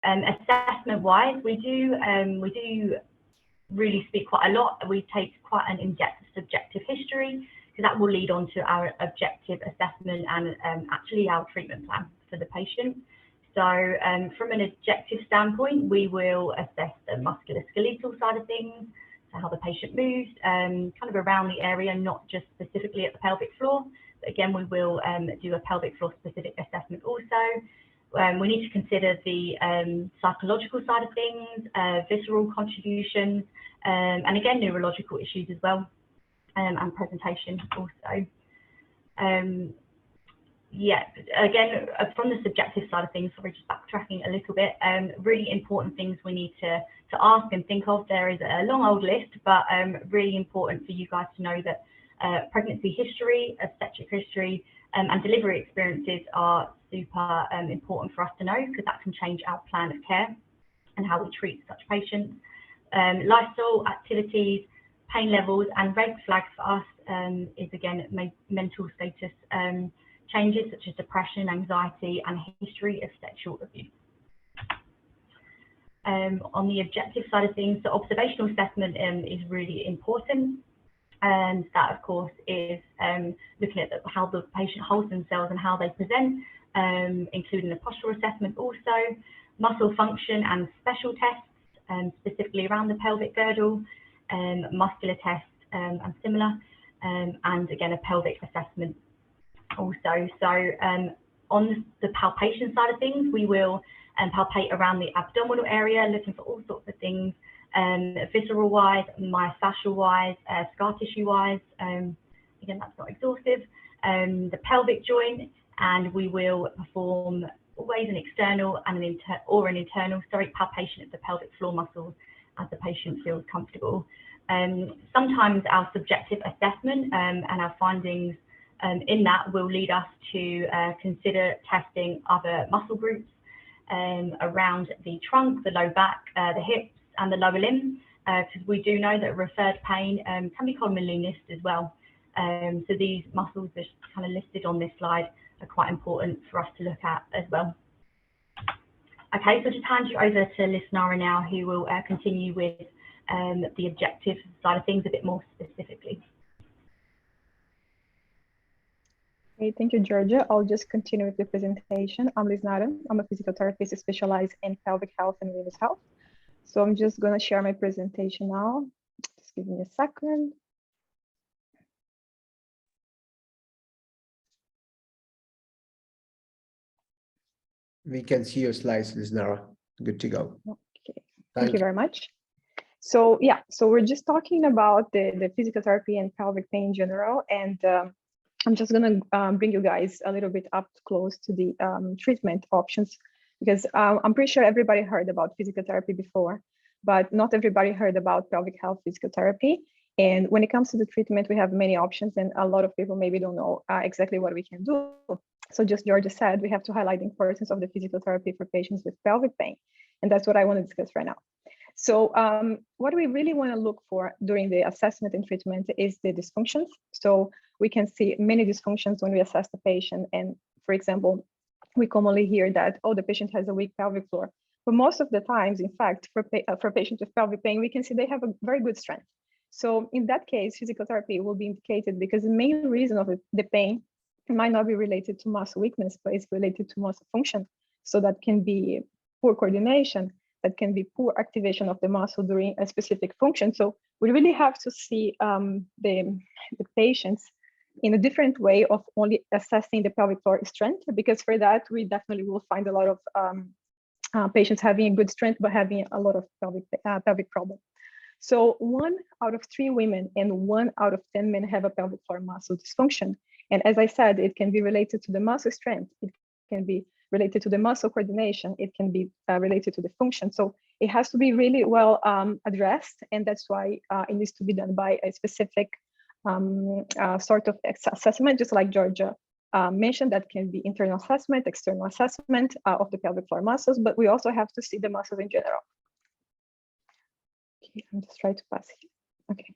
Assessment-wise, we do really speak quite a lot. We take quite an in-depth subjective history, because that will lead on to our objective assessment and actually our treatment plan for the patient. So from an objective standpoint, we will assess the musculoskeletal side of things, so how the patient moves, kind of around the area, not just specifically at the pelvic floor. But again, we will do a pelvic floor specific assessment also. We need to consider the psychological side of things, visceral contributions, and again, neurological issues as well, and presentation also. Yeah, again, from the subjective side of things, sorry, just backtracking a little bit, really important things we need to ask and think of. There is a long old list, but really important for you guys to know that pregnancy history, obstetric history, and delivery experiences are super important for us to know, because that can change our plan of care and how we treat such patients. Lifestyle, activities, pain levels, and red flags for us is again mental status changes such as depression, anxiety, and history of sexual abuse. On the objective side of things, the observational assessment is really important. And that, of course, is looking at how the patient holds themselves and how they present, including the postural assessment also, muscle function and special tests, specifically around the pelvic girdle, muscular tests and similar, and again, a pelvic assessment also. So on the palpation side of things, we will palpate around the abdominal area, looking for all sorts of things, visceral wise, myofascial wise, scar tissue wise. Again, that's not exhaustive. The pelvic joint, and we will perform always an external and an internal palpation of the pelvic floor muscles as the patient feels comfortable. Sometimes our subjective assessment and our findings in that will lead us to consider testing other muscle groups around the trunk, the low back, the hips, and the lower limb, because we do know that referred pain can be commonly missed as well. So these muscles that are kind of listed on this slide are quite important for us to look at as well. Okay, so just hand you over to Lysnara now, who will continue with the objective side of things a bit more specifically. Okay, thank you, Georgia. I'll just continue with the presentation. I'm Lysnara. I'm a physical therapist specialized in pelvic health and women's health. So I'm just going to share my presentation now. Just give me a second. We can see your slides, Lysnara. Good to go. Okay, thank you very much. So yeah, so we're just talking about the physical therapy and pelvic pain in general, and I'm just going to bring you guys a little bit up close to the treatment options, because I'm pretty sure everybody heard about physical therapy before, but not everybody heard about pelvic health physical therapy. And when it comes to the treatment, we have many options, and a lot of people maybe don't know exactly what we can do. So just Georgia said, we have to highlight the importance of the physical therapy for patients with pelvic pain. And that's what I want to discuss right now. So what we really want to look for during the assessment and treatment is the dysfunctions. So we can see many dysfunctions when we assess the patient. And for example, we commonly hear that, oh, the patient has a weak pelvic floor. But most of the times, in fact, for patients with pelvic pain, we can see they have a very good strength. So in that case, physical therapy will be indicated, because the main reason of the pain might not be related to muscle weakness, but it's related to muscle function. So that can be poor coordination, that can be poor activation of the muscle during a specific function. So we really have to see the patients in a different way of only assessing the pelvic floor strength, because for that, we definitely will find a lot of patients having a good strength, but having a lot of pelvic problem. So 1 out of 3 women and 1 out of 10 men have a pelvic floor muscle dysfunction. And as I said, it can be related to the muscle strength. It can be related to the muscle coordination. It can be related to the function. So it has to be really well addressed. And that's why it needs to be done by a specific sort of assessment, just like Georgia mentioned, that can be internal assessment, external assessment of the pelvic floor muscles, but we also have to see the muscles in general. Okay, I'm just trying to pass here. Okay.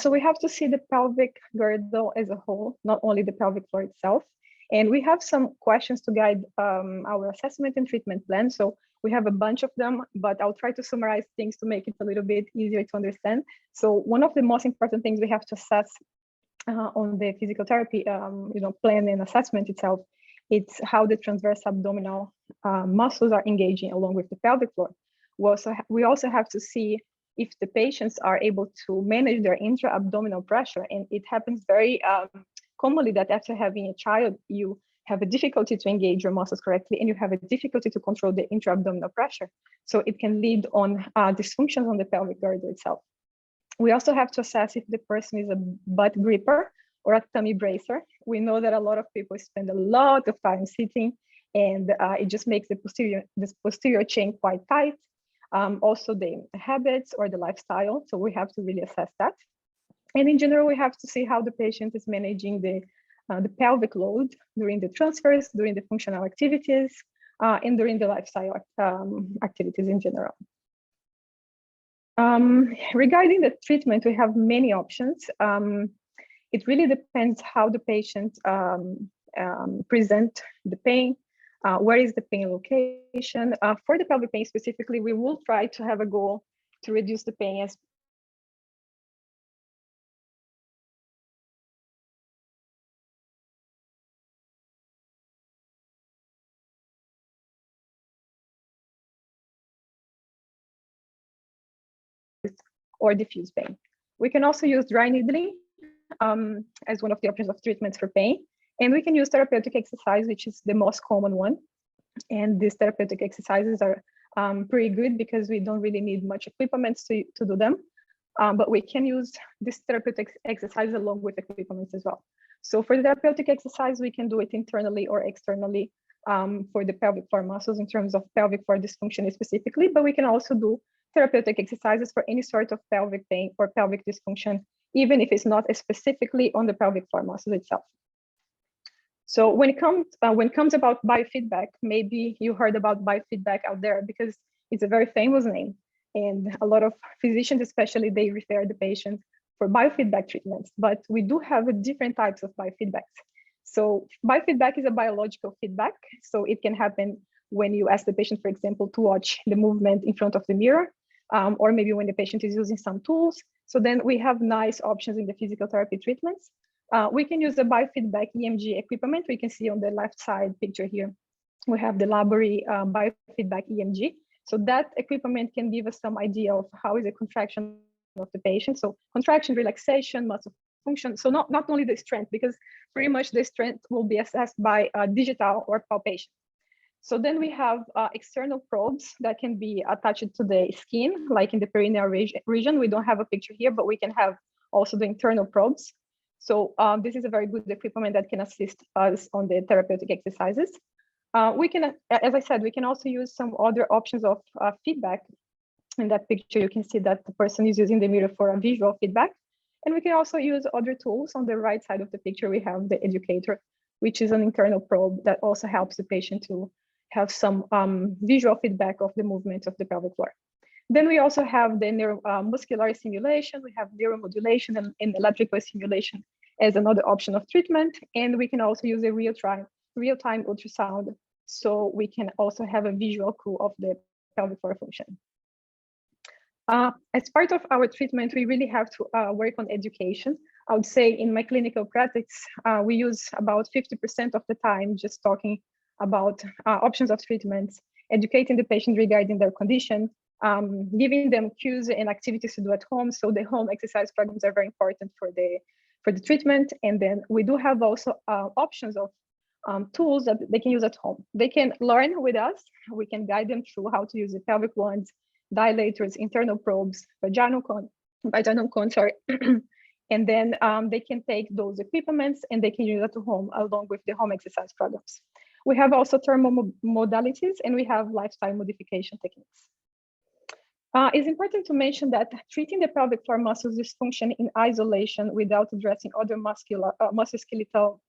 So we have to see the pelvic girdle as a whole, not only the pelvic floor itself. And we have some questions to guide our assessment and treatment plan. So we have a bunch of them, but I'll try to summarize things to make it a little bit easier to understand. So one of the most important things we have to assess on the physical therapy plan and assessment itself, it's how the transverse abdominal muscles are engaging along with the pelvic floor. We also have to see if the patients are able to manage their intra-abdominal pressure. And it happens very commonly that after having a child, you have a difficulty to engage your muscles correctly, and you have a difficulty to control the intra-abdominal pressure. So it can lead on dysfunctions on the pelvic girdle itself. We also have to assess if the person is a butt gripper or a tummy bracer. We know that a lot of people spend a lot of time sitting, and it just makes the posterior chain quite tight. Also the habits or the lifestyle. So we have to really assess that. And in general, we have to see how the patient is managing the pelvic load during the transfers, during the functional activities, and during the lifestyle activities in general. Regarding the treatment, we have many options. It really depends how the patient present the pain, where is the pain location. For the pelvic pain specifically, we will try to have a goal to reduce the pain as or diffuse pain. We can also use dry needling as one of the options of treatments for pain. And we can use therapeutic exercise, which is the most common one. And these therapeutic exercises are pretty good because we don't really need much equipment to do them. But we can use this therapeutic exercise along with equipment as well. So for the therapeutic exercise, we can do it internally or externally for the pelvic floor muscles in terms of pelvic floor dysfunction specifically, but we can also do therapeutic exercises for any sort of pelvic pain or pelvic dysfunction, even if it's not specifically on the pelvic floor muscles itself. So when it comes about biofeedback, maybe you heard about biofeedback out there because it's a very famous name. And a lot of physicians, especially, they refer the patient for biofeedback treatments, but we do have different types of biofeedbacks. So biofeedback is a biological feedback. So it can happen when you ask the patient, for example, to watch the movement in front of the mirror, or maybe when the patient is using some tools. So then we have nice options in the physical therapy treatments. We can use the biofeedback EMG equipment. We can see on the left side picture here, we have the Labori biofeedback EMG. So that equipment can give us some idea of how is the contraction of the patient. So contraction, relaxation, muscle function. So not only the strength, because pretty much the strength will be assessed by digital or palpation. So then we have external probes that can be attached to the skin, like in the perineal region. We don't have a picture here, but we can have also the internal probes. So this is a very good equipment that can assist us on the therapeutic exercises. We can, as I said, we can also use some other options of feedback. In that picture, you can see that the person is using the mirror for a visual feedback. And we can also use other tools. On the right side of the picture, we have the educator, which is an internal probe that also helps the patient to have some visual feedback of the movement of the pelvic floor. Then we also have the neuromuscular stimulation. We have neuromodulation and electrical stimulation as another option of treatment. And we can also use a real-time ultrasound. So we can also have a visual clue of the pelvic floor function. As part of our treatment, we really have to work on education. I would say in my clinical practice, we use about 50% of the time just talking about options of treatments, educating the patient regarding their condition, giving them cues and activities to do at home. So the home exercise programs are very important for the treatment. And then we do have also options of tools that they can use at home. They can learn with us. We can guide them through how to use the pelvic wands, dilators, internal probes, vaginal cone, sorry. And then they can take those equipments and they can use it at home along with the home exercise programs. We have also thermal modalities and we have lifestyle modification techniques. It's important to mention that treating the pelvic floor muscles dysfunction in isolation without addressing other musculoskeletal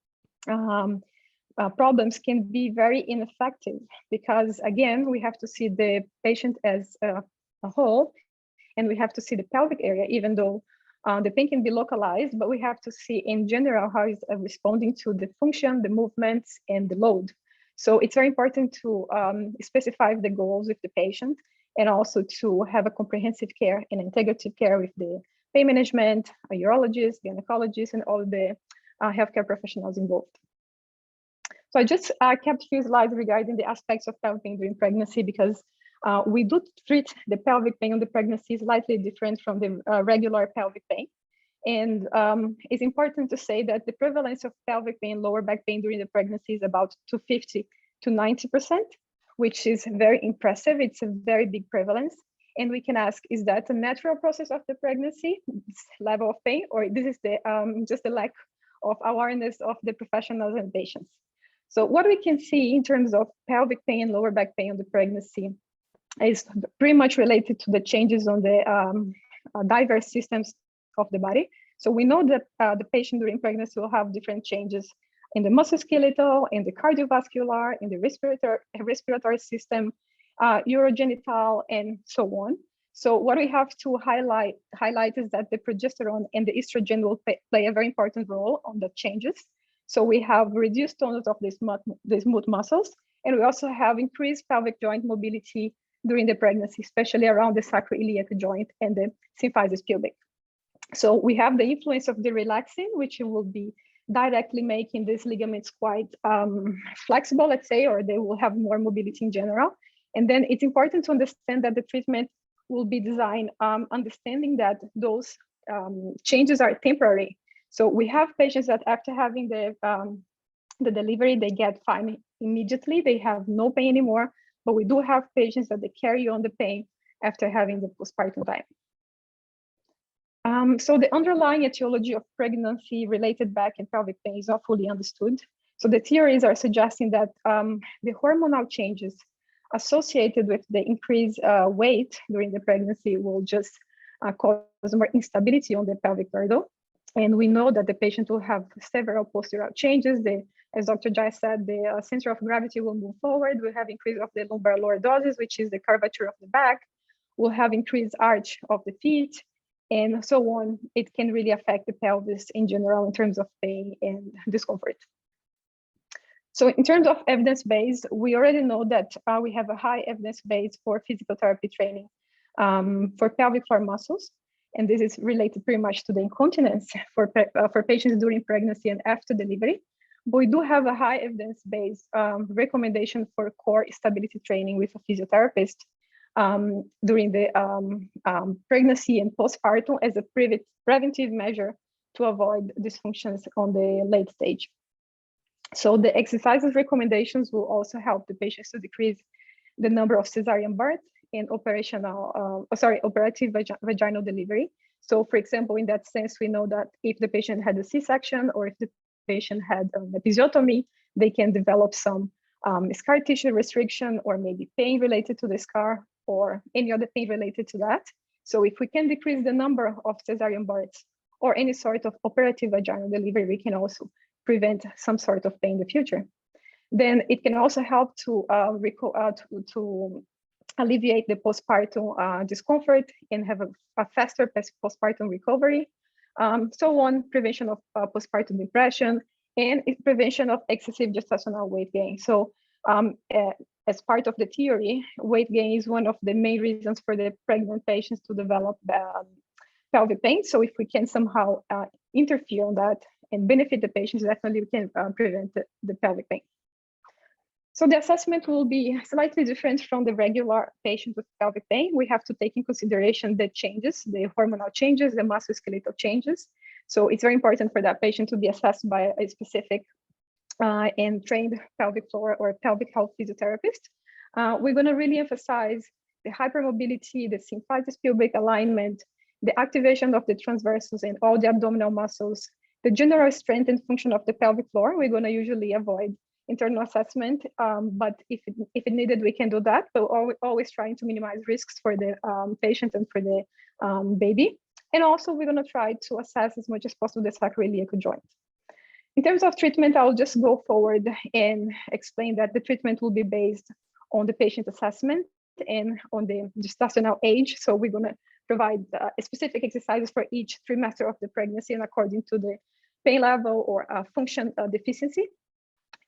problems can be very ineffective because, again, we have to see the patient as a whole and we have to see the pelvic area, even though The pain can be localized, but we have to see in general how it's responding to the function, the movements, and the load. So it's very important to specify the goals with the patient, and also to have a comprehensive care and integrative care with the pain management, a urologist, gynecologist, and all the healthcare professionals involved. So I just kept a few slides regarding the aspects of pelvic pain during pregnancy, because we do treat the pelvic pain on the pregnancy slightly different from the regular pelvic pain. And it's important to say that the prevalence of pelvic pain, lower back pain during the pregnancy is about 250 to 90%, which is very impressive. It's a very big prevalence. And we can ask, is that a natural process of the pregnancy, this level of pain, or this is the just the lack of awareness of the professionals and patients? So what we can see in terms of pelvic pain and lower back pain on the pregnancy is pretty much related to the changes on the diverse systems of the body. So we know that the patient during pregnancy will have different changes in the musculoskeletal, in the cardiovascular, in the respiratory system, urogenital, and so on. So what we have to highlight is that the progesterone and the estrogen will play a very important role on the changes. So we have reduced tonus of these smooth muscles, and we also have increased pelvic joint mobility during the pregnancy, especially around the sacroiliac joint and the symphysis pubic. So we have the influence of the relaxin, which will be directly making these ligaments quite flexible, let's say, or they will have more mobility in general. And then it's important to understand that the treatment will be designed understanding that those changes are temporary. So we have patients that after having the delivery, they get fine immediately. They have no pain anymore, but we do have patients that they carry on the pain after having the postpartum time. So the underlying etiology of pregnancy-related back and pelvic pain is not fully understood. So the theories are suggesting that the hormonal changes associated with the increased weight during the pregnancy will just cause more instability on the pelvic girdle. And we know that the patient will have several postural changes. As Dr. Jai said, the center of gravity will move forward. We'll have increase of the lumbar lordosis, which is the curvature of the back. We'll have increased arch of the feet, and so on. It can really affect the pelvis in general in terms of pain and discomfort. So in terms of evidence base, we already know that we have a high evidence base for physical therapy training for pelvic floor muscles. And this is related pretty much to the incontinence for patients during pregnancy and after delivery. But we do have a high evidence-based recommendation for core stability training with a physiotherapist during the pregnancy and postpartum as a preventive measure to avoid dysfunctions on the late stage. So the exercises recommendations will also help the patients to decrease the number of cesarean births and operative vaginal delivery. So for example, in that sense, we know that if the patient had a C-section or if the patient had an episiotomy, they can develop some scar tissue restriction or maybe pain related to the scar or any other pain related to that. So if we can decrease the number of cesarean births or any sort of operative vaginal delivery, we can also prevent some sort of pain in the future. Then it can also help to alleviate the postpartum discomfort and have a faster postpartum recovery. So on, prevention of postpartum depression and prevention of excessive gestational weight gain. So as part of the theory, weight gain is one of the main reasons for the pregnant patients to develop pelvic pain. So if we can somehow interfere on that and benefit the patients, definitely we can prevent the pelvic pain. So the assessment will be slightly different from the regular patient with pelvic pain. We have to take in consideration the changes, the hormonal changes, the musculoskeletal changes. So it's very important for that patient to be assessed by a specific and trained pelvic floor or pelvic health physiotherapist. We're going to really emphasize the hypermobility, the symphysis pubic alignment, the activation of the transversus and all the abdominal muscles, the general strength and function of the pelvic floor. We're going to usually avoid internal assessment, but if it needed, we can do that. But always trying to minimize risks for the patient and for the baby. And also, we're going to try to assess as much as possible the sacroiliac joint. In terms of treatment, I'll just go forward and explain that the treatment will be based on the patient assessment and on the gestational age. So we're going to provide specific exercises for each trimester of the pregnancy and according to the pain level or function deficiency.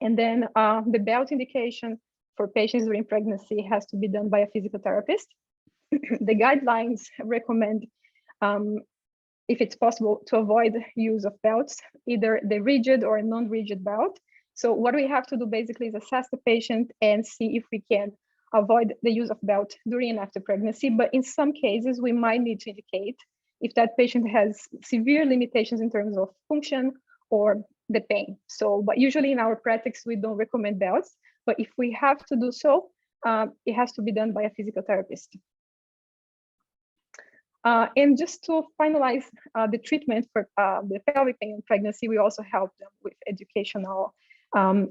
And then the belt indication for patients during pregnancy has to be done by a physical therapist. The guidelines recommend, if it's possible, to avoid use of belts, either the rigid or non-rigid belt. So what we have to do basically is assess the patient and see if we can avoid the use of belt during and after pregnancy. But in some cases, we might need to indicate if that patient has severe limitations in terms of function or the pain. So, but usually in our practice, we don't recommend belts. But if we have to do so, it has to be done by a physical therapist. And just to finalize the treatment for the pelvic pain in pregnancy, we also help them with educational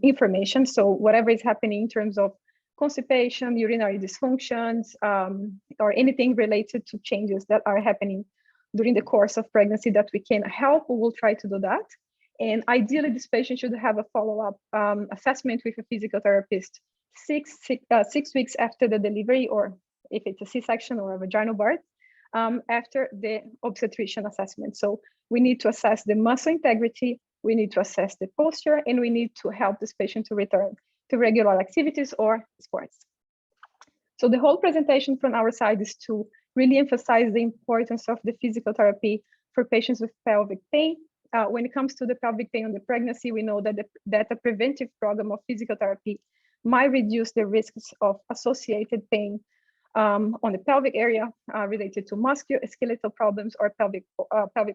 information. So whatever is happening in terms of constipation, urinary dysfunctions, or anything related to changes that are happening during the course of pregnancy that we can help, we will try to do that. And ideally, this patient should have a follow-up assessment with a physical therapist 6 weeks after the delivery, or if it's a C-section or a vaginal birth, after the obstetrician assessment. So we need to assess the muscle integrity, we need to assess the posture, and we need to help this patient to return to regular activities or sports. So the whole presentation from our side is to really emphasize the importance of the physical therapy for patients with pelvic pain. When it comes to the pelvic pain on the pregnancy, we know that a preventive program of physical therapy might reduce the risks of associated pain on the pelvic area related to musculoskeletal problems or pelvic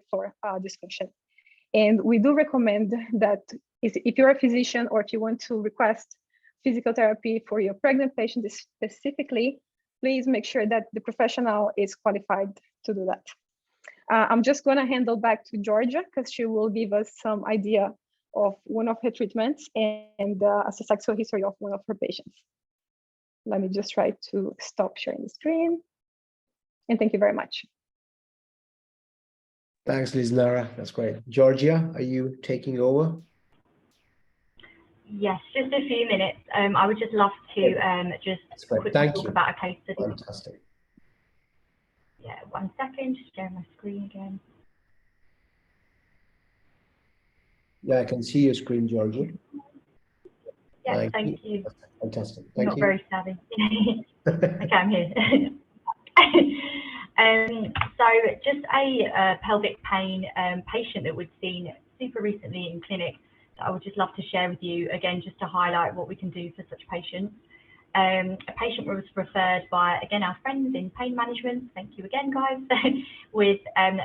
floor dysfunction. And we do recommend that if you're a physician or if you want to request physical therapy for your pregnant patient specifically, please make sure that the professional is qualified to do that. I'm just going to handle back to Georgia because she will give us some idea of one of her treatments and a successful history of one of her patients. Let me just try to stop sharing the screen. And thank you very much. Thanks, Lysnara. That's great. Georgia, are you taking over? Yes, just a few minutes. I would just love to just quickly talk about a case study. Fantastic. Yeah, 1 second, just share my screen again. Yeah, I can see your screen, Georgia. Yeah, thank you. Fantastic. Thank Not you. very savvy. Okay, I'm here. So just a pelvic pain patient that we've seen super recently in clinic that I would just love to share with you, again, just to highlight what we can do for such patients. A patient was referred by, again, our friends in pain management, thank you again, guys, with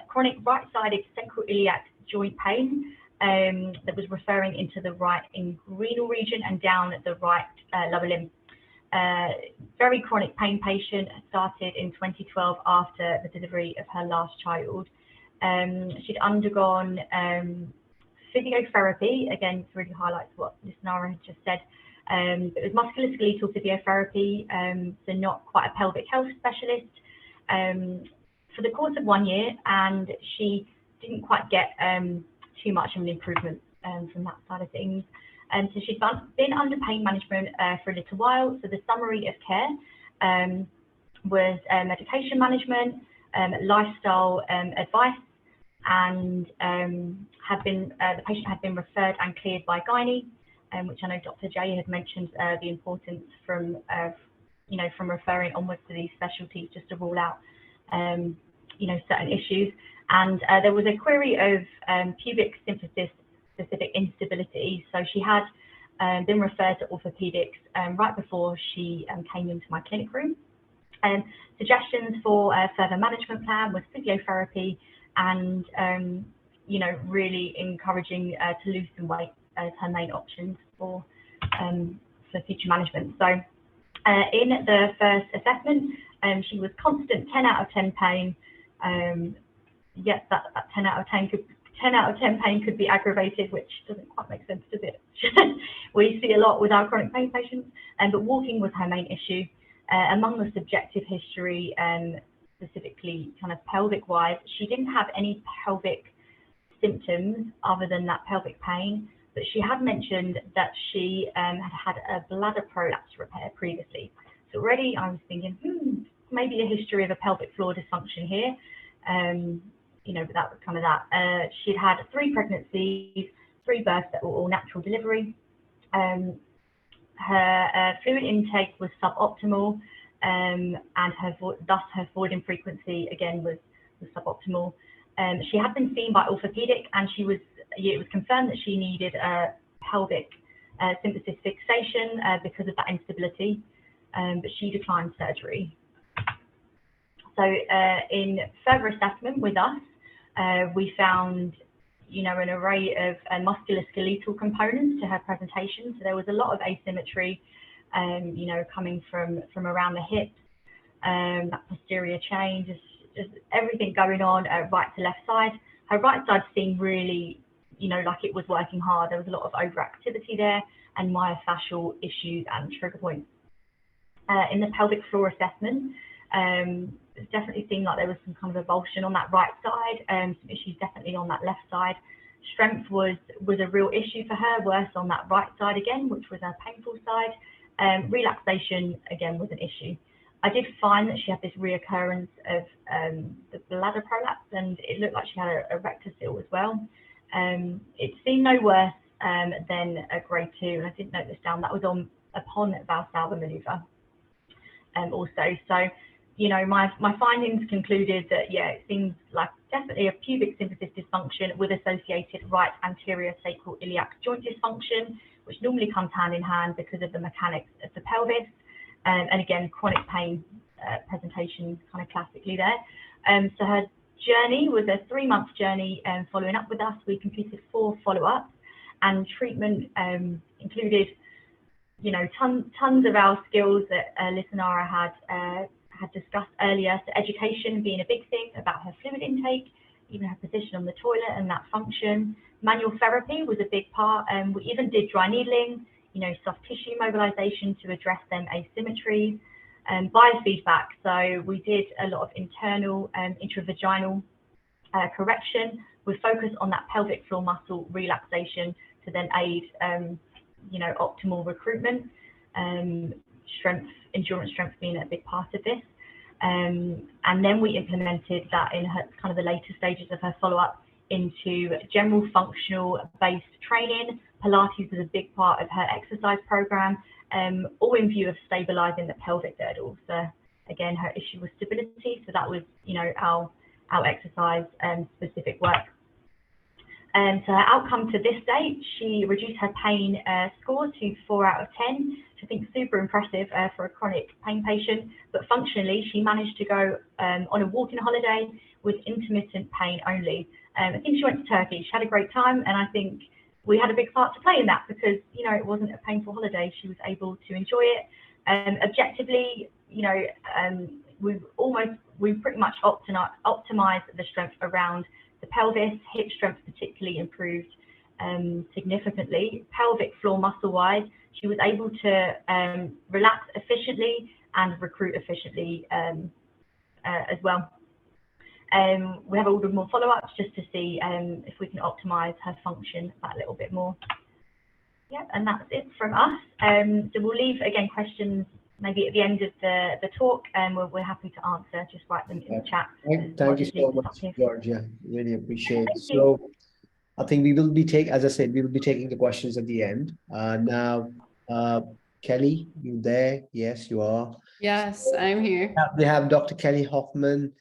chronic right-sided sacroiliac joint pain that was referring into the right inguinal region and down the right lower limb. Very chronic pain patient, started in 2012 after the delivery of her last child. She'd undergone physiotherapy, again, to really highlight what Lysnara had just said. It was musculoskeletal physiotherapy, so not quite a pelvic health specialist, for the course of 1 year, and she didn't quite get too much of an improvement from that side of things. So she'd been under pain management for a little while. So the summary of care was medication management, lifestyle advice, and the patient had been referred and cleared by gynae, which I know Dr. Jay had mentioned the importance from from referring onwards to these specialties just to rule out certain issues. And there was a query of pubic symphysis specific instability. So she had been referred to orthopedics right before she came into my clinic room. Suggestions for a further management plan was physiotherapy and really encouraging to lose some weight as her main options for future management. So in the first assessment, she was constant 10 out of 10 pain. Yes, that 10 out of 10 pain could be aggravated, which doesn't quite make sense, does it? We see a lot with our chronic pain patients, but walking was her main issue. Among the subjective history, specifically kind of pelvic wise, she didn't have any pelvic symptoms other than that pelvic pain, but she had mentioned that she had had a bladder prolapse repair previously. So already I was thinking, maybe a history of a pelvic floor dysfunction here. But that was kind of that. She'd had 3 pregnancies, 3 births that were all natural delivery. Her fluid intake was suboptimal, and thus her voiding frequency again was suboptimal. She had been seen by orthopedic, and it was confirmed that she needed a pelvic symphysis fixation because of that instability, but she declined surgery. So in further assessment with us, we found an array of musculoskeletal components to her presentation. So there was a lot of asymmetry, coming from around the hips, that posterior chain, just everything going on right to left side. Her right side seemed really, like it was working hard. There was a lot of overactivity there and myofascial issues and trigger points. In the pelvic floor assessment, it definitely seemed like there was some kind of avulsion on that right side, some issues definitely on that left side. Strength was a real issue for her, worse on that right side again, which was her painful side. Relaxation again was an issue. I did find that she had this reoccurrence of the bladder prolapse, and it looked like she had a rectocele as well. It seemed no worse than a grade 2, and I didn't note this down. That was upon Valsalva maneuver also. So, my findings concluded that, it seems like definitely a pubic symphysis dysfunction with associated right anterior sacral iliac joint dysfunction, which normally comes hand in hand because of the mechanics of the pelvis. And again, chronic pain presentation kind of classically there. So her journey was a 3-month journey, following up with us. We completed 4 follow-ups, and treatment included, tons of our skills that Lysnara had discussed earlier. So education being a big thing about her fluid intake, even her position on the toilet and that function. Manual therapy was a big part. We even did dry needling, soft tissue mobilization to address them asymmetries, biofeedback. So we did a lot of internal intravaginal correction with focus on that pelvic floor muscle relaxation to then aid, optimal recruitment, endurance strength being a big part of this. And then we implemented that in her kind of the later stages of her follow-up into general functional based training. Pilates was a big part of her exercise program, all in view of stabilizing the pelvic girdle. So again, her issue was stability. So that was, our exercise specific work. So her outcome to this date, she reduced her pain score to 4 out of 10, which I think is super impressive for a chronic pain patient. But functionally, she managed to go on a walking holiday with intermittent pain only. I think she went to Turkey. She had a great time, and I think we had a big part to play in that because, it wasn't a painful holiday. She was able to enjoy it. Objectively, we've pretty much optimized the strength around the pelvis. Hip strength particularly improved significantly. Pelvic floor muscle-wise, she was able to relax efficiently and recruit efficiently as well. We have ordered more follow-ups just to see if we can optimize her function that little bit more. Yeah, and that's it from us. So we'll leave, again, questions maybe at the end of the talk, and we're happy to answer. Just write them in the chat. Thank you so much, Georgia. Really appreciate it. So I think we will be as I said, we will be taking the questions at the end. Now, Kelly, you there? Yes, you are. Yes, I'm here. We have Dr. Kelly Huffman,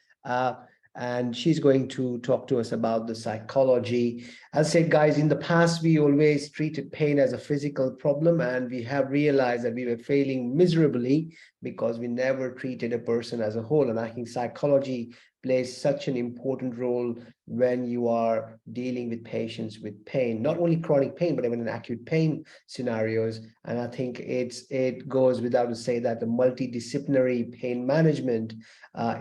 and she's going to talk to us about the psychology. As I said, guys, in the past, we always treated pain as a physical problem, and we have realized that we were failing miserably because we never treated a person as a whole. And I think psychology plays such an important role when you are dealing with patients with pain, not only chronic pain, but even in acute pain scenarios. And I think it goes without to say that the multidisciplinary pain management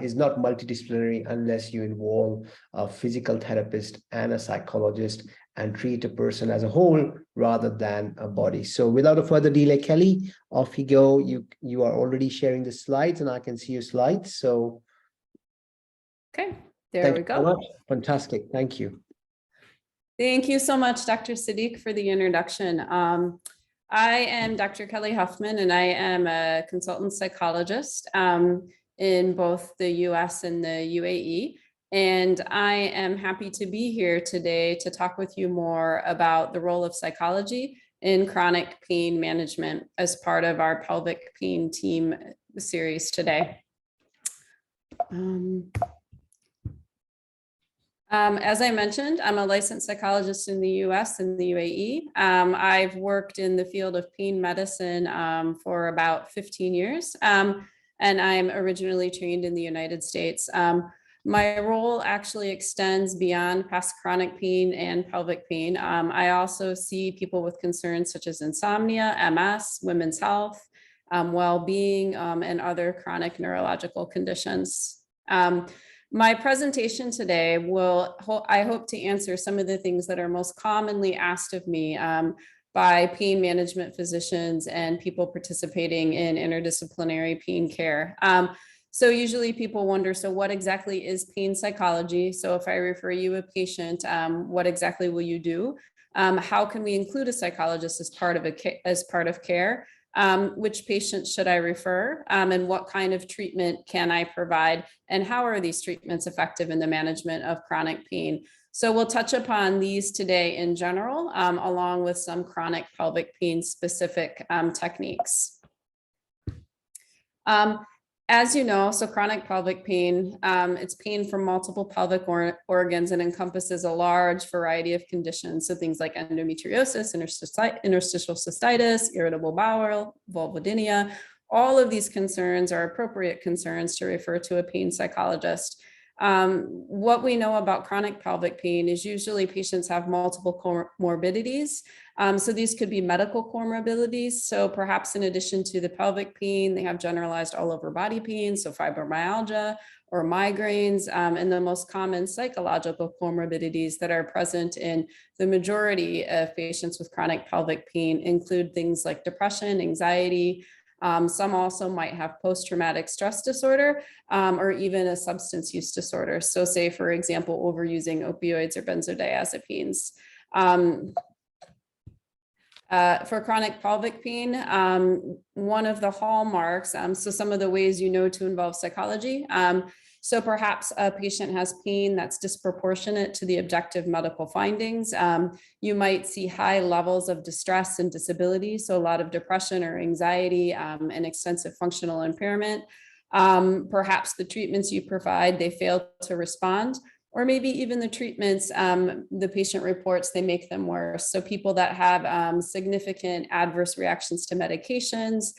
is not multidisciplinary unless you involve a physical therapist and a psychologist and treat a person as a whole rather than a body. So without a further delay, Kelly, off you go. You are already sharing the slides, and I can see your slides. So okay, there we go. So much. Fantastic. Thank you. Thank you so much, Dr. Siddiq, for the introduction. I am Dr. Kelly Huffman, and I am a consultant psychologist. in both the US and the UAE. And I am happy to be here today to talk with you more about the role of psychology in chronic pain management as part of our pelvic pain team series today. As I mentioned, I'm a licensed psychologist in the US and the UAE. I've worked in the field of pain medicine for about 15 years, and I'm originally trained in the United States. My role actually extends beyond past chronic pain and pelvic pain. I also see people with concerns such as insomnia, MS, women's health, well-being, and other chronic neurological conditions. My presentation today I hope to answer some of the things that are most commonly asked of me by pain management physicians and people participating in interdisciplinary pain care. So usually people wonder, so what exactly is pain psychology? So if I refer you a patient, what exactly will you do? How can we include a psychologist as part of care? Which patients should I refer? And what kind of treatment can I provide? And how are these treatments effective in the management of chronic pain? So we'll touch upon these today in general, along with some chronic pelvic pain specific techniques. As you know, so chronic pelvic pain, it's pain from multiple pelvic organs and encompasses a large variety of conditions. So things like endometriosis, interstitial cystitis, irritable bowel, vulvodynia, all of these concerns are appropriate concerns to refer to a pain psychologist. What we know about chronic pelvic pain is usually patients have multiple comorbidities. So these could be medical comorbidities. So perhaps in addition to the pelvic pain, they have generalized all over body pain, so fibromyalgia or migraines, and the most common psychological comorbidities that are present in the majority of patients with chronic pelvic pain include things like depression, anxiety. Some also might have post-traumatic stress disorder or even a substance use disorder. So say, for example, overusing opioids or benzodiazepines. For chronic pelvic pain, one of the hallmarks, so some of the ways you know to involve psychology. So perhaps a patient has pain that's disproportionate to the objective medical findings. You might see high levels of distress and disability, so a lot of depression or anxiety and extensive functional impairment. Perhaps the treatments you provide, they fail to respond. Or maybe even the treatments, the patient reports, they make them worse. So people that have significant adverse reactions to medications,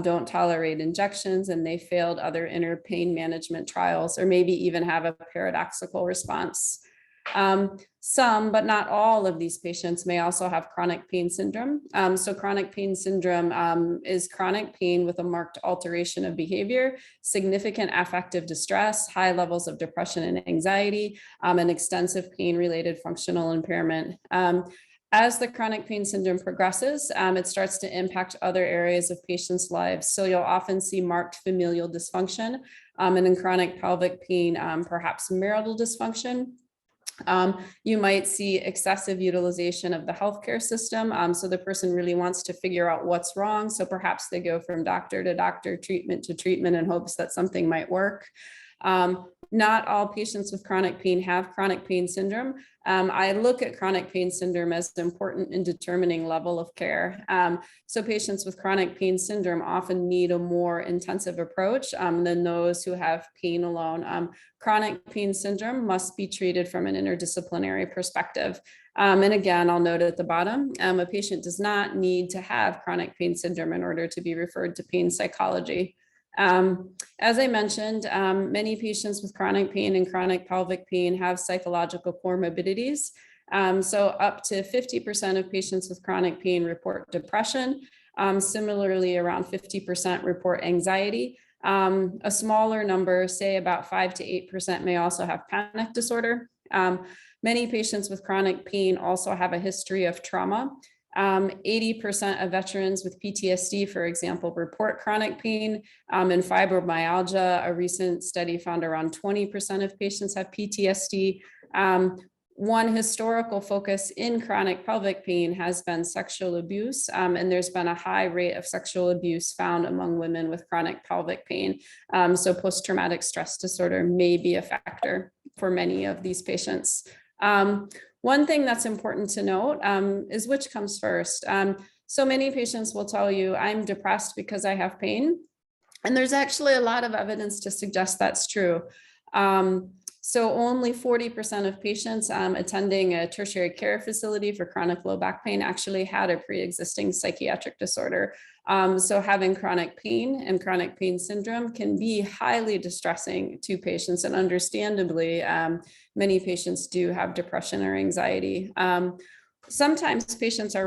don't tolerate injections, and they failed other inner pain management trials, or maybe even have a paradoxical response. Some, but not all of these patients may also have chronic pain syndrome. So chronic pain syndrome is chronic pain with a marked alteration of behavior, significant affective distress, high levels of depression and anxiety, and extensive pain-related functional impairment. As the chronic pain syndrome progresses, it starts to impact other areas of patients' lives. So you'll often see marked familial dysfunction, and in chronic pelvic pain, perhaps marital dysfunction. You might see excessive utilization of the healthcare system. So the person really wants to figure out what's wrong. So perhaps they go from doctor to doctor, treatment to treatment in hopes that something might work. Not all patients with chronic pain have chronic pain syndrome. I look at chronic pain syndrome as important in determining level of care. So patients with chronic pain syndrome often need a more intensive approach than those who have pain alone. Chronic pain syndrome must be treated from an interdisciplinary perspective. And again, I'll note at the bottom, a patient does not need to have chronic pain syndrome in order to be referred to pain psychology. As I mentioned, many patients with chronic pain and chronic pelvic pain have psychological comorbidities. So up to 50% of patients with chronic pain report depression. Similarly, around 50% report anxiety. A smaller number, say about 5 to 8%, may also have panic disorder. Many patients with chronic pain also have a history of trauma. 80% of veterans with PTSD, for example, report chronic pain. And fibromyalgia, a recent study found around 20% of patients have PTSD. One historical focus in chronic pelvic pain has been sexual abuse, and there's been a high rate of sexual abuse found among women with chronic pelvic pain. So post-traumatic stress disorder may be a factor for many of these patients. One thing that's important to note is which comes first. So many patients will tell you, I'm depressed because I have pain. And there's actually a lot of evidence to suggest that's true. So only 40% of patients attending a tertiary care facility for chronic low back pain actually had a pre-existing psychiatric disorder. So having chronic pain and chronic pain syndrome can be highly distressing to patients, and understandably, many patients do have depression or anxiety. Sometimes patients are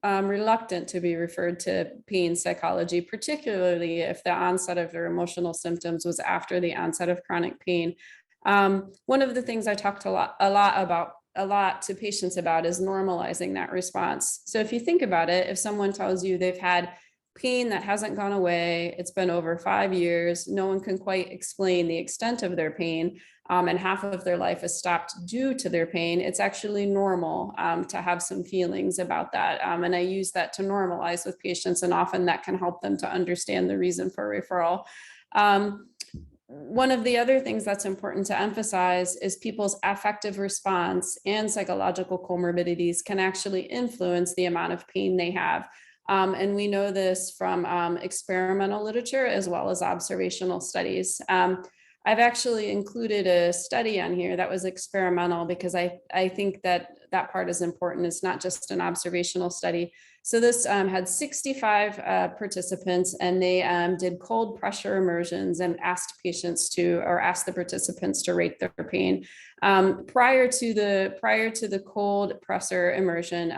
reluctant to be referred to pain psychology, particularly if the onset of their emotional symptoms was after the onset of chronic pain. One of the things I talked a lot to patients about is normalizing that response. So if you think about it, if someone tells you they've had pain that hasn't gone away, it's been over 5 years, no one can quite explain the extent of their pain, and half of their life is stopped due to their pain, it's actually normal to have some feelings about that. And I use that to normalize with patients, and often that can help them to understand the reason for referral. One of the other things that's important to emphasize is people's affective response and psychological comorbidities can actually influence the amount of pain they have. And we know this from experimental literature as well as observational studies. I've actually included a study on here that was experimental because I think that that part is important. It's not just an observational study. So this had 65 participants, and they did cold pressure immersions and asked the participants to rate their pain. Prior to the cold pressure immersion,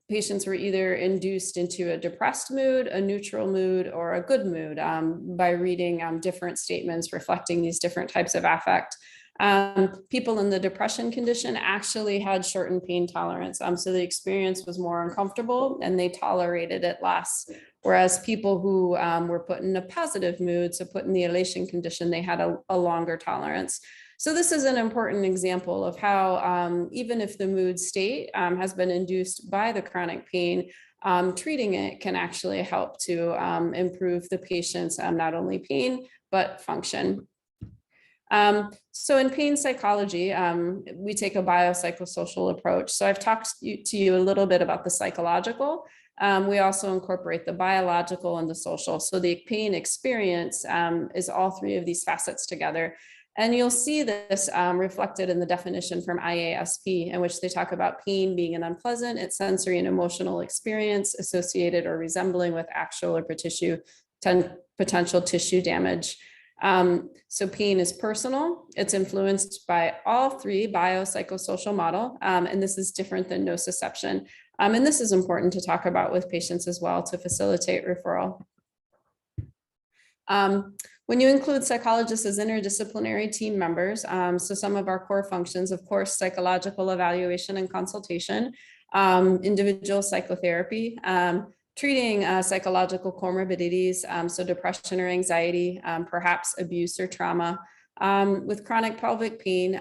patients were either induced into a depressed mood, a neutral mood, or a good mood by reading different statements reflecting these different types of affect. People in the depression condition actually had shortened pain tolerance. So the experience was more uncomfortable and they tolerated it less. Whereas people who were put in a positive mood, so put in the elation condition, they had a longer tolerance. So this is an important example of how even if the mood state has been induced by the chronic pain, treating it can actually help to improve the patient's not only pain, but function. So in pain psychology, we take a biopsychosocial approach. So I've talked to you a little bit about the psychological. We also incorporate the biological and the social. So the pain experience is all three of these facets together. And you'll see this reflected in the definition from IASP, in which they talk about pain being an unpleasant, it's sensory and emotional experience associated or resembling with actual or potential tissue damage. So pain is personal. It's influenced by all three biopsychosocial model, and this is different than nociception. And this is important to talk about with patients as well to facilitate referral. When you include psychologists as interdisciplinary team members, so some of our core functions, of course, psychological evaluation and consultation, individual psychotherapy, treating psychological comorbidities, so depression or anxiety, perhaps abuse or trauma. With chronic pelvic pain,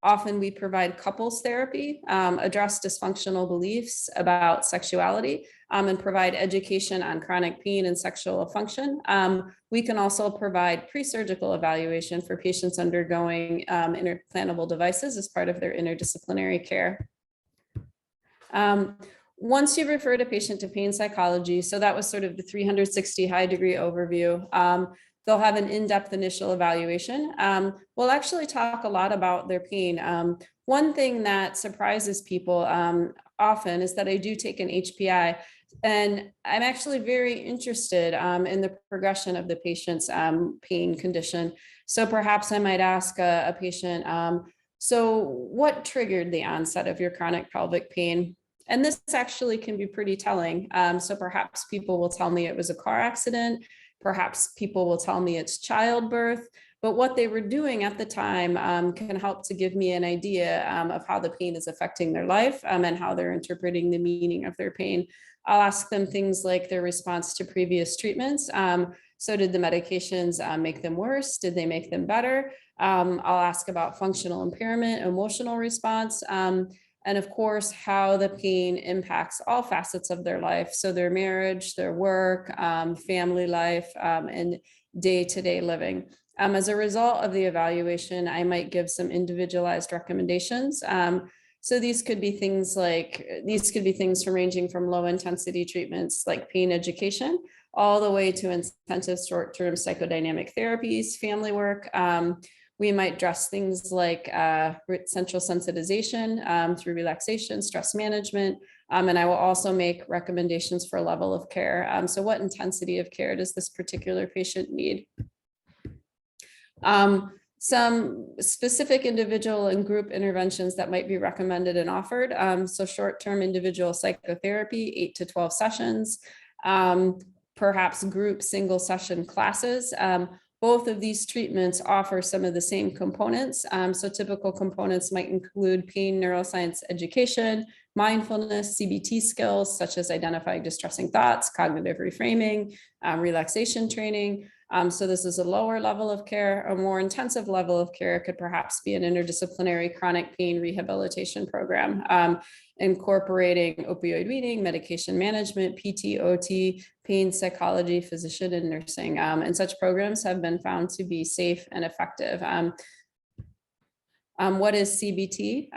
often we provide couples therapy, address dysfunctional beliefs about sexuality, and provide education on chronic pain and sexual function. We can also provide pre-surgical evaluation for patients undergoing implantable devices as part of their interdisciplinary care. Once you refer a patient to pain psychology, so that was sort of the 360 high degree overview, they'll have an in-depth initial evaluation. We'll actually talk a lot about their pain. One thing that surprises people often is that I do take an HPI, and I'm actually very interested in the progression of the patient's pain condition. So perhaps I might ask a patient, so what triggered the onset of your chronic pelvic pain? And this actually can be pretty telling. So perhaps people will tell me it was a car accident. Perhaps people will tell me it's childbirth, but what they were doing at the time can help to give me an idea of how the pain is affecting their life and how they're interpreting the meaning of their pain. I'll ask them things like their response to previous treatments. So did the medications make them worse? Did they make them better? I'll ask about functional impairment, emotional response, and of course, how the pain impacts all facets of their life. So their marriage, their work, family life, and day-to-day living. As a result of the evaluation, I might give some individualized recommendations. So these could be things ranging from low intensity treatments like pain education, all the way to intensive short-term psychodynamic therapies, family work. We might address things like central sensitization through relaxation, stress management, and I will also make recommendations for level of care. So what intensity of care does this particular patient need? Some specific individual and group interventions that might be recommended and offered. So short-term individual psychotherapy, 8 to 12 sessions, perhaps group single session classes. Both of these treatments offer some of the same components. So typical components might include pain neuroscience education, mindfulness, CBT skills, such as identifying distressing thoughts, cognitive reframing, relaxation training. So this is a lower level of care. A more intensive level of care could perhaps be an interdisciplinary chronic pain rehabilitation program, incorporating opioid weaning, medication management, PT, OT, pain psychology, physician, and nursing. And such programs have been found to be safe and effective. What is CBT?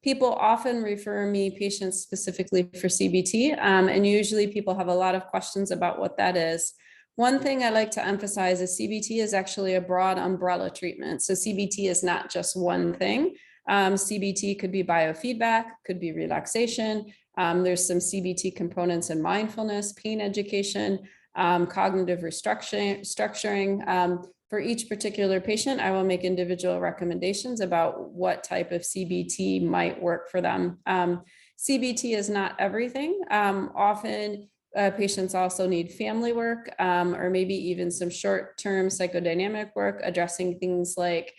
People often refer me patients specifically for CBT, and usually people have a lot of questions about what that is. One thing I like to emphasize is CBT is actually a broad umbrella treatment. So CBT is not just one thing. CBT could be biofeedback, could be relaxation. There's some CBT components in mindfulness, pain education, cognitive restructuring. For each particular patient, I will make individual recommendations about what type of CBT might work for them. CBT is not everything. Often patients also need family work, or maybe even some short-term psychodynamic work addressing things like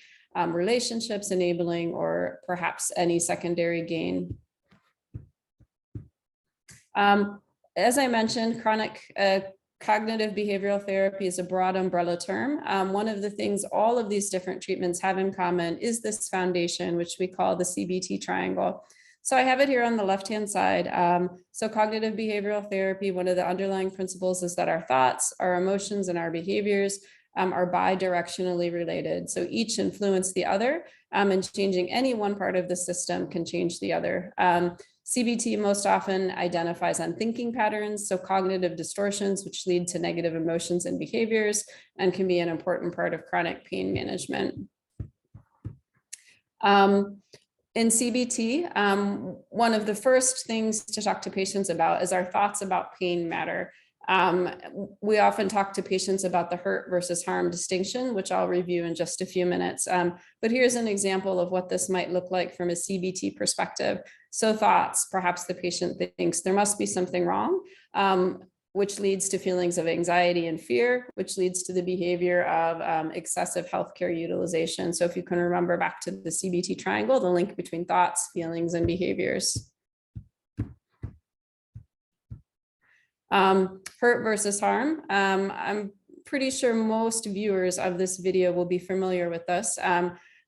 relationships, enabling, or perhaps any secondary gain. As I mentioned, chronic cognitive behavioral therapy is a broad umbrella term. One of the things all of these different treatments have in common is this foundation, which we call the CBT triangle. So I have it here on the left-hand side. So cognitive behavioral therapy, one of the underlying principles is that our thoughts, our emotions, and our behaviors are bi-directionally related. So each influence the other, and changing any one part of the system can change the other. CBT most often identifies on thinking patterns, so cognitive distortions, which lead to negative emotions and behaviors, and can be an important part of chronic pain management. In CBT, one of the first things to talk to patients about is our thoughts about pain matter. We often talk to patients about the hurt versus harm distinction, which I'll review in just a few minutes. But here's an example of what this might look like from a CBT perspective. So thoughts, perhaps the patient thinks there must be something wrong, which leads to feelings of anxiety and fear, which leads to the behavior of excessive healthcare utilization. So if you can remember back to the CBT triangle, the link between thoughts, feelings, and behaviors. Hurt versus harm. I'm pretty sure most viewers of this video will be familiar with this.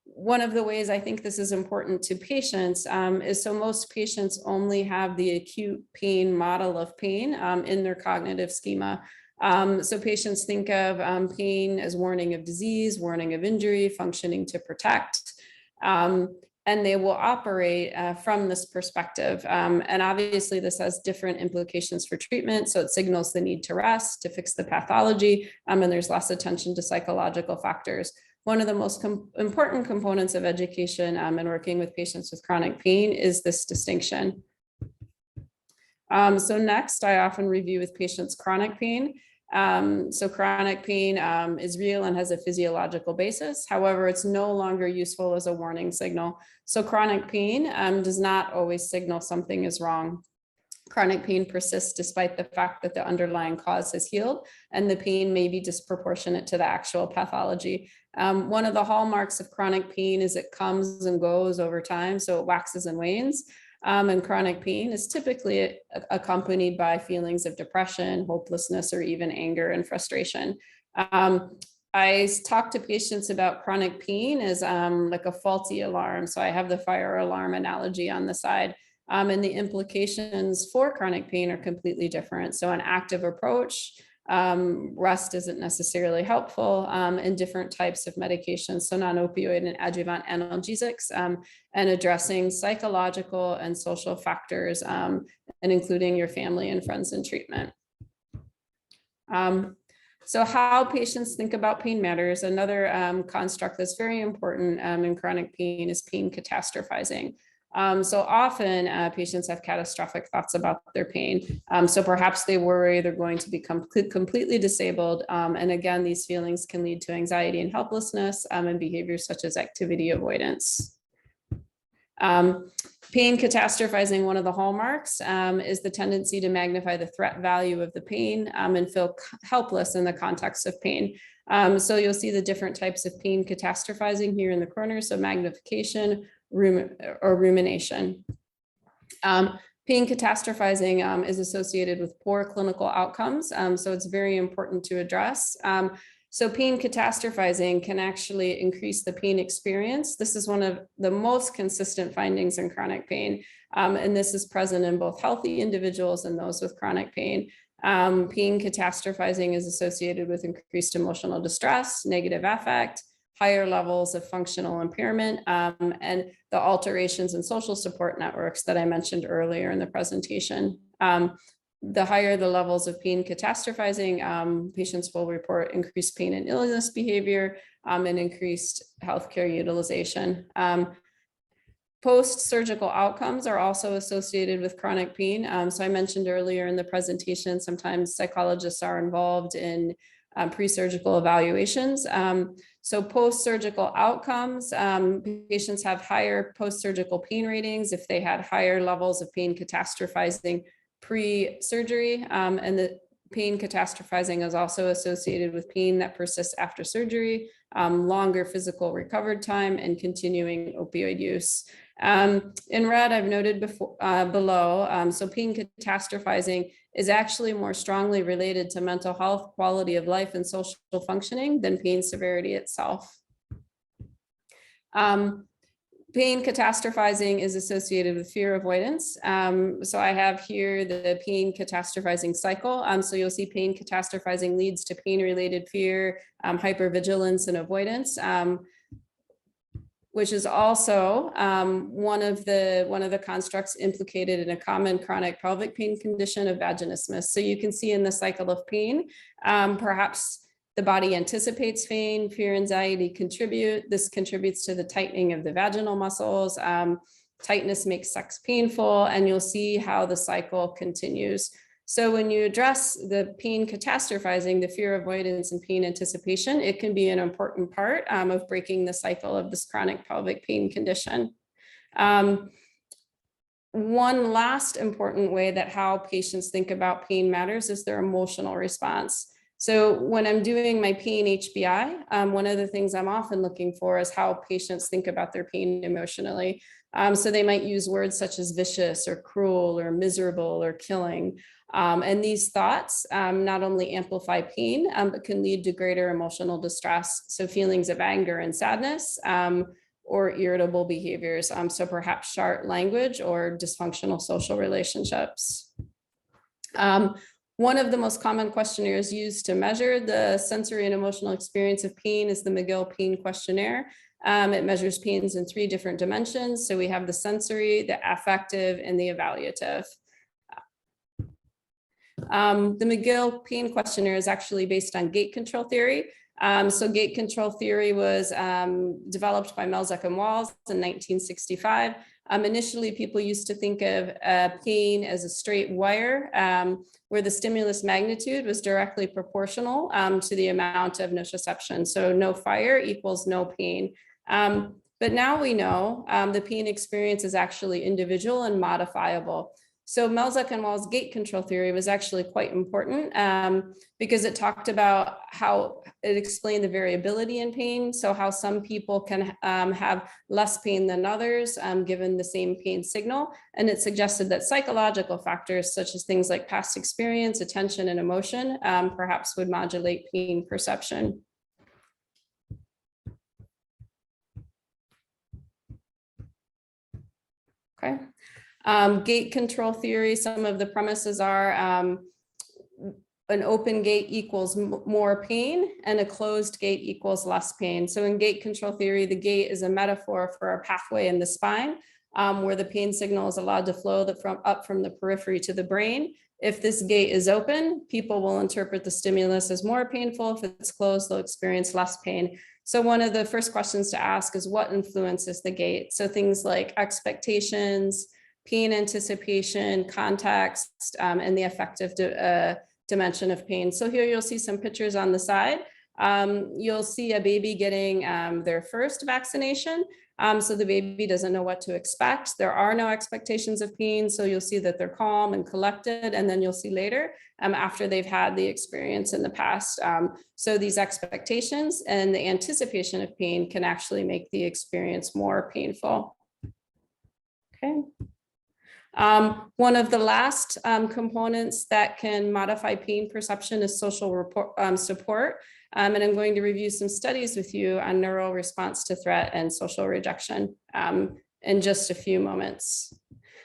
One of the ways I think this is important to patients is so most patients only have the acute pain model of pain in their cognitive schema. So patients think of pain as warning of disease, warning of injury, functioning to protect. And they will operate from this perspective. And obviously this has different implications for treatment. So it signals the need to rest, to fix the pathology, and there's less attention to psychological factors. One of the most important components of education and working with patients with chronic pain is this distinction. So next, I often review with patients chronic pain. So chronic pain is real and has a physiological basis. However, it's no longer useful as a warning signal. So chronic pain does not always signal something is wrong. Chronic pain persists despite the fact that the underlying cause has healed, and the pain may be disproportionate to the actual pathology. One of the hallmarks of chronic pain is it comes and goes over time, so it waxes and wanes. And chronic pain is typically accompanied by feelings of depression, hopelessness, or even anger and frustration. I talk to patients about chronic pain as like a faulty alarm. So I have the fire alarm analogy on the side. And the implications for chronic pain are completely different. So an active approach, rest isn't necessarily helpful, and different types of medications, so non-opioid and adjuvant analgesics, and addressing psychological and social factors, and including your family and friends in treatment. So how patients think about pain matters. Another construct that's very important in chronic pain is pain catastrophizing. So often patients have catastrophic thoughts about their pain. So perhaps they worry they're going to become completely disabled. And again, these feelings can lead to anxiety and helplessness, and behaviors such as activity avoidance. Pain catastrophizing, one of the hallmarks, is the tendency to magnify the threat value of the pain, and feel helpless in the context of pain. So you'll see the different types of pain catastrophizing here in the corner. So magnification, rumination. Pain catastrophizing is associated with poor clinical outcomes. So it's very important to address. So pain catastrophizing can actually increase the pain experience. This is one of the most consistent findings in chronic pain. And this is present in both healthy individuals and those with chronic pain. Pain catastrophizing is associated with increased emotional distress, negative affect, higher levels of functional impairment, and the alterations in social support networks that I mentioned earlier in the presentation. The higher the levels of pain catastrophizing, patients will report increased pain and illness behavior, and increased healthcare utilization. Post-surgical outcomes are also associated with chronic pain. So I mentioned earlier in the presentation, sometimes psychologists are involved in pre-surgical evaluations. So post-surgical outcomes, patients have higher post-surgical pain ratings if they had higher levels of pain catastrophizing pre-surgery, and the pain catastrophizing is also associated with pain that persists after surgery, longer physical recovered time, and continuing opioid use. In red, I've noted below, so pain catastrophizing is actually more strongly related to mental health, quality of life, and social functioning than pain severity itself. Pain catastrophizing is associated with fear avoidance. So I have here the pain catastrophizing cycle. So you'll see pain catastrophizing leads to pain-related fear, hypervigilance, and avoidance, which is also one of the constructs implicated in a common chronic pelvic pain condition of vaginismus. So you can see in the cycle of pain, perhaps the body anticipates pain, fear, anxiety contribute. This contributes to the tightening of the vaginal muscles. Tightness makes sex painful, and you'll see how the cycle continues. So when you address the pain catastrophizing, the fear avoidance and pain anticipation, it can be an important part of breaking the cycle of this chronic pelvic pain condition. One last important way that how patients think about pain matters is their emotional response. So when I'm doing my pain HBI, one of the things I'm often looking for is how patients think about their pain emotionally. So they might use words such as vicious or cruel or miserable or killing. And these thoughts not only amplify pain, but can lead to greater emotional distress. So feelings of anger and sadness, or irritable behaviors. So perhaps sharp language or dysfunctional social relationships. One of the most common questionnaires used to measure the sensory and emotional experience of pain is the McGill Pain Questionnaire. It measures pains in 3 different dimensions. So we have the sensory, the affective, and the evaluative. The McGill Pain Questionnaire is actually based on gait control theory. So gait control theory was developed by Melzek and Walls in 1965. Initially, people used to think of pain as a straight wire, where the stimulus magnitude was directly proportional to the amount of nociception. So no fire equals no pain. But now we know the pain experience is actually individual and modifiable. So Melzack and Wall's gait control theory was actually quite important because it talked about how it explained the variability in pain. So how some people can have less pain than others given the same pain signal. And it suggested that psychological factors such as things like past experience, attention, and emotion perhaps would modulate pain perception. Okay. Gait control theory, some of the premises are an open gait equals more pain and a closed gait equals less pain. So in gait control theory, the gait is a metaphor for a pathway in the spine where the pain signal is allowed to flow up from the periphery to the brain. If this gait is open, people will interpret the stimulus as more painful. If it's closed, they'll experience less pain. So one of the first questions to ask is what influences the gait? So things like expectations, pain anticipation, context, and the affective dimension of pain. So here you'll see some pictures on the side. You'll see a baby getting their first vaccination. So the baby doesn't know what to expect. There are no expectations of pain. So you'll see that they're calm and collected. And then you'll see later after they've had the experience in the past. So these expectations and the anticipation of pain can actually make the experience more painful. Okay. One of the last components that can modify pain perception is social support. And I'm going to review some studies with you on neural response to threat and social rejection in just a few moments.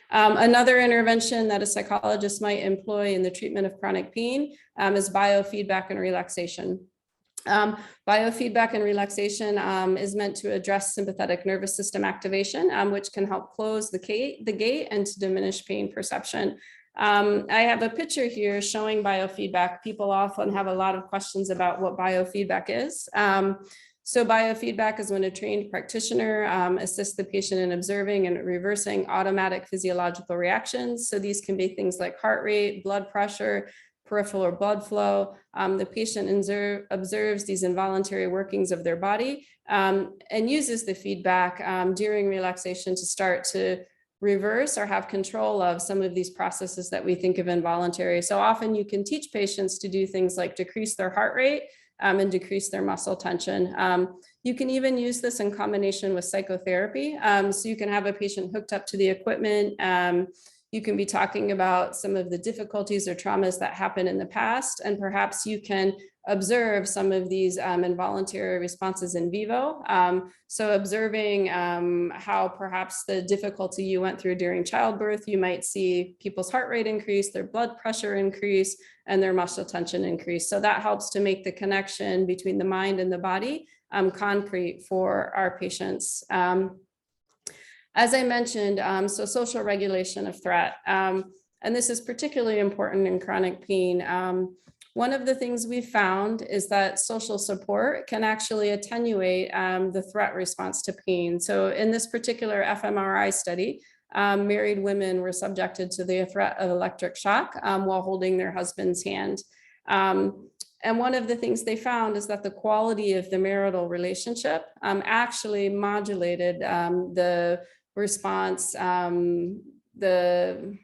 Another intervention that a psychologist might employ in the treatment of chronic pain is biofeedback and relaxation. Biofeedback and relaxation is meant to address sympathetic nervous system activation, which can help close the gate and to diminish pain perception. I have a picture here showing biofeedback. People often have a lot of questions about what biofeedback is. So biofeedback is when a trained practitioner assists the patient in observing and reversing automatic physiological reactions. So these can be things like heart rate, blood pressure, peripheral blood flow. The patient observes these involuntary workings of their body and uses the feedback during relaxation to start to reverse or have control of some of these processes that we think of involuntary. So often you can teach patients to do things like decrease their heart rate and decrease their muscle tension. You can even use this in combination with psychotherapy. So you can have a patient hooked up to the equipment. You can be talking about some of the difficulties or traumas that happened in the past, and perhaps you can observe some of these involuntary responses in vivo. So observing how perhaps the difficulty you went through during childbirth, you might see people's heart rate increase, their blood pressure increase, and their muscle tension increase. So that helps to make the connection between the mind and the body concrete for our patients. As I mentioned, so social regulation of threat, and this is particularly important in chronic pain. One of the things we found is that social support can actually attenuate the threat response to pain. So in this particular fMRI study, married women were subjected to the threat of electric shock while holding their husband's hand. And one of the things they found is that the quality of the marital relationship actually modulated the response, the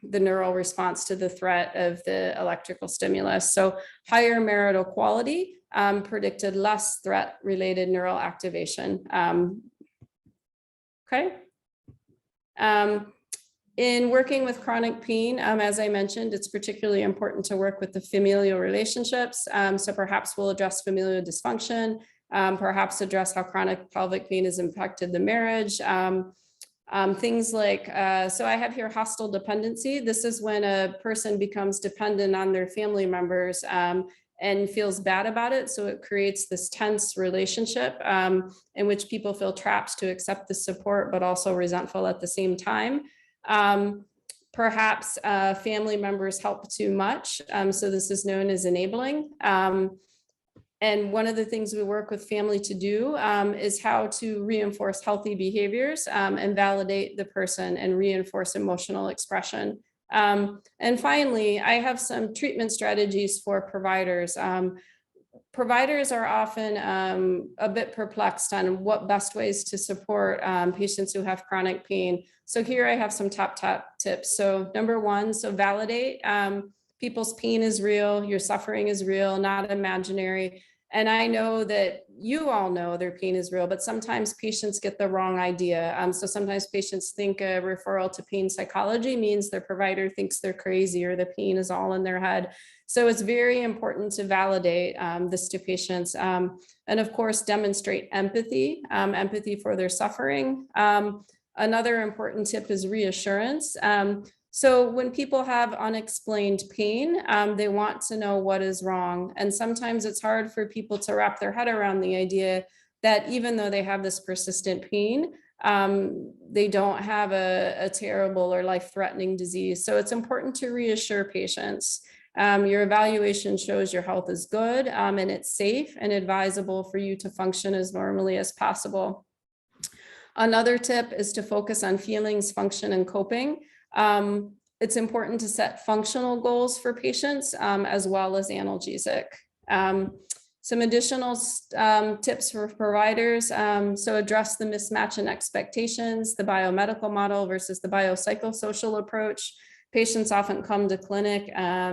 neural response to the threat of the electrical stimulus. So higher marital quality predicted less threat-related neural activation. Okay. In working with chronic pain, as I mentioned, it's particularly important to work with the familial relationships. So perhaps we'll address familial dysfunction, perhaps address how chronic pelvic pain has impacted the marriage. Things like, so I have here hostile dependency. This is when a person becomes dependent on their family members and feels bad about it. So it creates this tense relationship in which people feel trapped to accept the support, but also resentful at the same time. Perhaps family members help too much. So this is known as enabling. And one of the things we work with family to do is how to reinforce healthy behaviors and validate the person and reinforce emotional expression. And finally, I have some treatment strategies for providers. providers are often a bit perplexed on what best ways to support patients who have chronic pain. So here I have some top tips. So number one, so validate. People's pain is real, your suffering is real, not imaginary. And I know that you all know their pain is real, but sometimes patients get the wrong idea. So sometimes patients think a referral to pain psychology means their provider thinks they're crazy or the pain is all in their head. So it's very important to validate this to patients. And of course, demonstrate empathy, empathy for their suffering. Another important tip is reassurance. So when people have unexplained pain, they want to know what is wrong. And sometimes it's hard for people to wrap their head around the idea that even though they have this persistent pain, they don't have a terrible or life-threatening disease. So it's important to reassure patients. Your evaluation shows your health is good and it's safe and advisable for you to function as normally as possible. Another tip is to focus on feelings, function, and coping. It's important to set functional goals for patients as well as analgesic. Some additional tips for providers. So address the mismatch in expectations, the biomedical model versus the biopsychosocial approach. Patients often come to clinic,